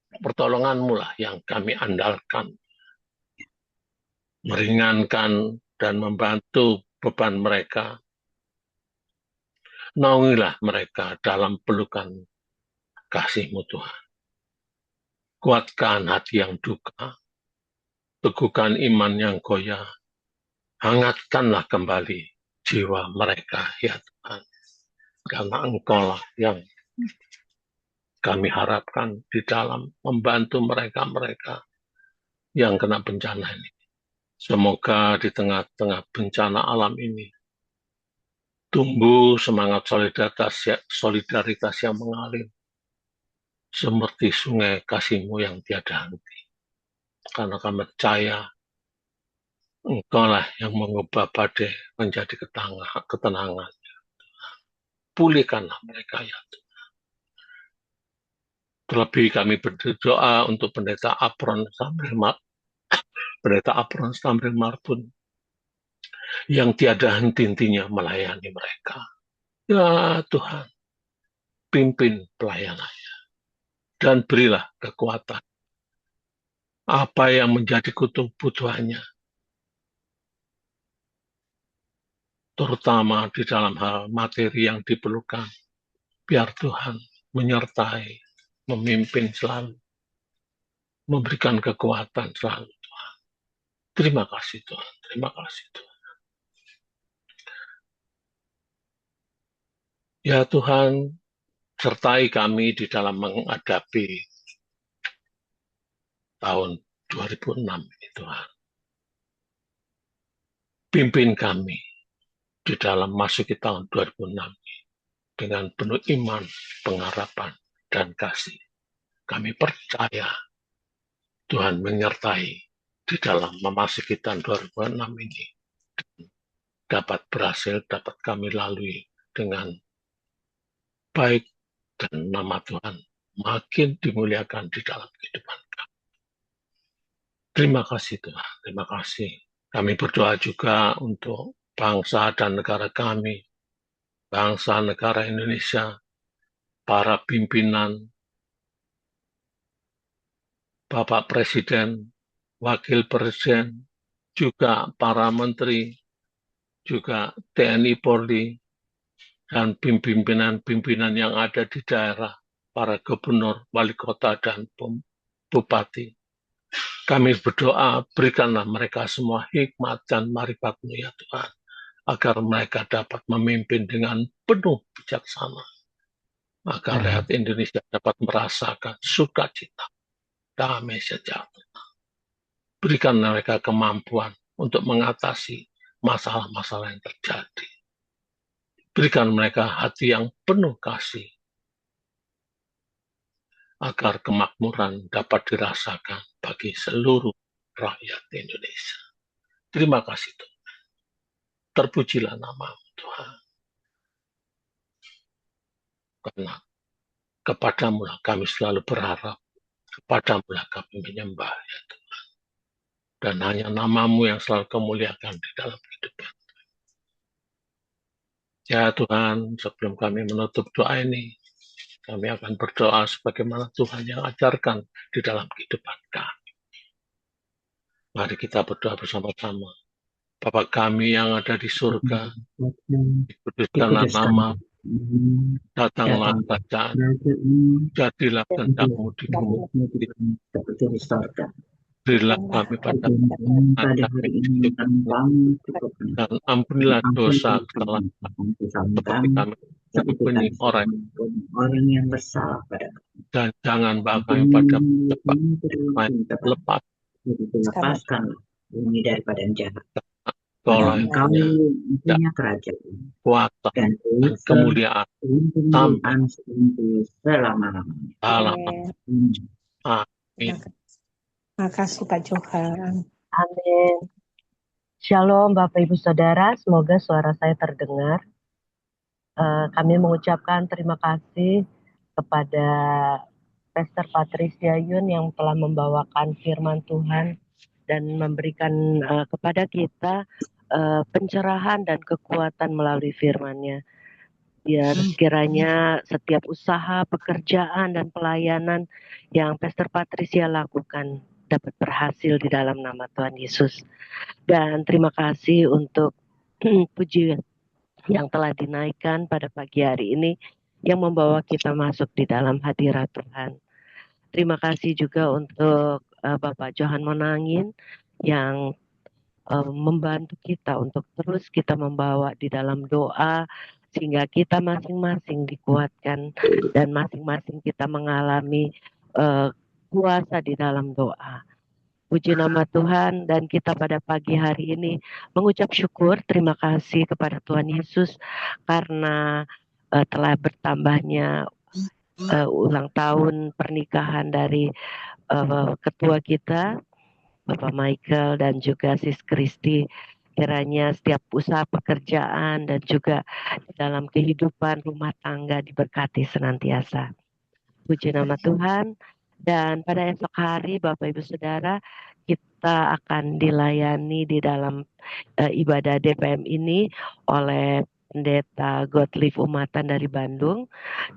Pertolongan-Mu lah yang kami andalkan. Meringankan dan membantu beban mereka. Naungilah mereka dalam pelukan kasih-Mu Tuhan. Kuatkan hati yang duka. Teguhkan iman yang goyah. Hangatkanlah kembali jiwa mereka, ya Tuhan. Karena Engkau lah yang kami harapkan di dalam membantu mereka-mereka yang kena bencana ini. Semoga di tengah-tengah bencana alam ini tumbuh semangat solidaritas yang mengalir seperti sungai kasih-Mu yang tiada henti. Karena kami percaya Engkau lah yang mengubah badai menjadi ketenangan. Pulihkanlah mereka, ya Tuhan. Terlebih kami berdoa untuk Pendeta Apron Sambil Marbun yang tiada henti-hentinya melayani mereka. Ya Tuhan, pimpin pelayanannya dan berilah kekuatan. Apa yang menjadi kebutuhannya, terutama di dalam hal materi yang diperlukan, biar Tuhan menyertai, memimpin selalu, memberikan kekuatan selalu, Tuhan. Terima kasih Tuhan, terima kasih Tuhan. Ya Tuhan, sertai kami di dalam menghadapi tahun 2006 ini Tuhan. Pimpin kami di dalam masuki tahun 2006 ini dengan penuh iman, pengharapan, dan kasih. Kami percaya Tuhan menyertai di dalam memasuki tahun 2006 ini. Dapat berhasil, dapat kami lalui dengan baik dan nama Tuhan makin dimuliakan di dalam kehidupan kami. Terima kasih Tuhan, terima kasih. Kami berdoa juga untuk bangsa dan negara kami, bangsa negara Indonesia, para pimpinan, Bapak Presiden, Wakil Presiden, juga para menteri, juga TNI Polri, dan pimpinan-pimpinan yang ada di daerah, para gubernur, wali kota, dan bupati. Kami berdoa, berikanlah mereka semua hikmat dan marifat-Mu ya Tuhan, agar mereka dapat memimpin dengan penuh bijaksana, agar rakyat Indonesia dapat merasakan sukacita, damai sejahtera. Berikan mereka kemampuan untuk mengatasi masalah-masalah yang terjadi. Berikan mereka hati yang penuh kasih, agar kemakmuran dapat dirasakan bagi seluruh rakyat Indonesia. Terima kasih Tuhan. Terpujilah nama-Mu Tuhan. Karena kepadamu lah kami selalu berharap, kepadamu lah kami menyembah ya Tuhan. Dan hanya nama-Mu yang selalu kemuliakan di dalam kehidupan. Ya Tuhan, sebelum kami menutup doa ini, kami akan berdoa sebagaimana Tuhan yang ajarkan di dalam kehidupan kami. Mari kita berdoa bersama-sama. Bapa kami yang ada di surga, dikuduskanlah nama, datanglah kerajaan, jadilah kehendak-Mu di bumi, seperti di sorga. berilah kami pada hari ini kami cukupkan. dan ampunilah dosa kesalahan seperti kami ampuni orang yang bersalah pada kami. dan jangan bawa kami pada lepas Lepaskanlah bumi daripada yang jahat. Engkau Kami punya kerajaan kuasa dan kemuliaan sampai selama-lamanya. Amin. Terima kasih Pak Johan. Amin. Shalom Bapak Ibu Saudara, semoga suara saya terdengar. Kami mengucapkan terima kasih kepada Pastor Patricia Yun yang telah membawakan firman Tuhan dan memberikan kepada kita pencerahan dan kekuatan melalui firman-Nya. Biar kiranya setiap usaha, pekerjaan, dan pelayanan yang Pastor Patricia lakukan dapat berhasil di dalam nama Tuhan Yesus. Dan terima kasih untuk pujian yang telah dinaikkan pada pagi hari ini yang membawa kita masuk di dalam hadirat Tuhan. Terima kasih juga untuk Bapak Johan Monangin yang membantu kita untuk terus kita membawa di dalam doa sehingga kita masing-masing dikuatkan dan masing-masing kita mengalami kuasa di dalam doa. Puji nama Tuhan, dan kita pada pagi hari ini mengucap syukur, terima kasih kepada Tuhan Yesus karena telah bertambahnya ulang tahun pernikahan dari ketua kita Bapak Michael dan juga Sis Kristi. Kiranya setiap usaha pekerjaan dan juga dalam kehidupan rumah tangga diberkati senantiasa. Puji nama Tuhan. Dan pada esok hari Bapak Ibu Saudara, kita akan dilayani di dalam ibadah DPM ini oleh Pendeta Gottlieb Umatan dari Bandung,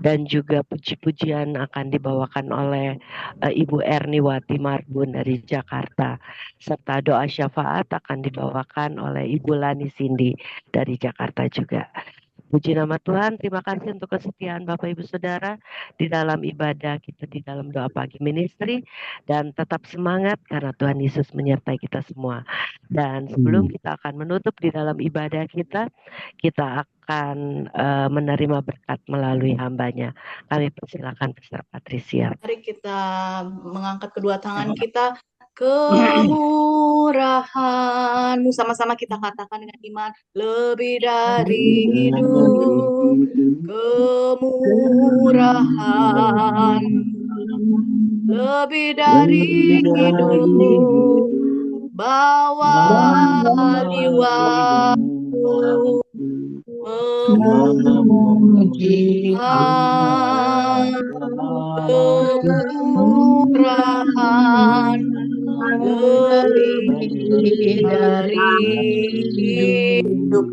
dan juga puji-pujian akan dibawakan oleh Ibu Erniwati Marbun dari Jakarta, serta doa syafaat akan dibawakan oleh Ibu Lani Cindy dari Jakarta juga. Puji nama Tuhan, terima kasih untuk kesetiaan Bapak Ibu Saudara di dalam ibadah kita, di dalam doa pagi ministry, dan tetap semangat karena Tuhan Yesus menyertai kita semua. Dan sebelum kita akan menutup di dalam ibadah kita akan menerima berkat melalui hambanya. Kami persilakan Pastor Patricia. Mari kita mengangkat kedua tangan kita. Kemurahan-Mu, sama-sama kita katakan dengan iman, lebih dari hidup. Kemurahan lebih dari hidup, bawa jiwaku memujikan. Kemurahan lebih dari hidup.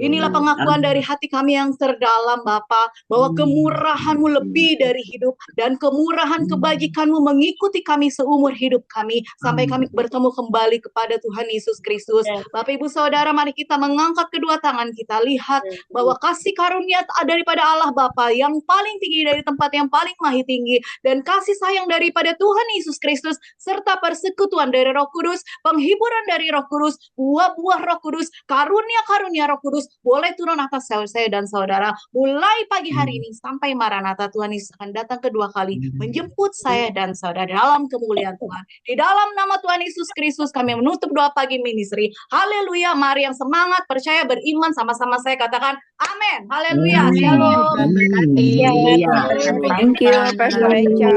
Inilah pengakuan dari hati kami yang terdalam, Bapa, bahwa kemurahan-Mu lebih dari hidup, dan kemurahan kebajikan-Mu mengikuti kami seumur hidup kami, sampai kami bertemu kembali kepada Tuhan Yesus Kristus. Bapak Ibu Saudara, mari kita mengangkat kedua tangan kita, lihat bahwa kasih karunia daripada Allah Bapa yang paling tinggi dari tempat yang paling mahi tinggi, dan kasih sayang daripada Tuhan Yesus Kristus, serta persekutuan dari Roh Kudus, penghiburan dari Roh Kudus, buah-buah Roh Kudus, karunia-karunia Roh Kudus, boleh turun atas saya dan saudara mulai pagi hari ini sampai Maranatha. Tuhan Yesus akan datang kedua kali menjemput saya dan saudara dalam kemuliaan Tuhan. Di dalam nama Tuhan Yesus Kristus kami menutup doa pagi ministry. Haleluya, mari yang semangat, percaya, beriman, sama-sama saya katakan amin. Haleluya, shalom. Thank you, Pastor Echa.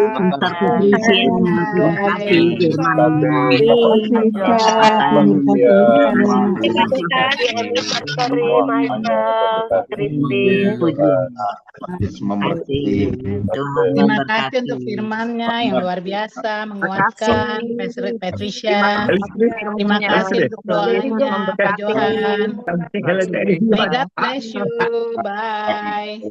Terima kasih untuk firman-Nya yang luar biasa, menguatkan Pastor Patricia. Terima kasih untuk doanya, Pak Johan. May God bless you. Bye.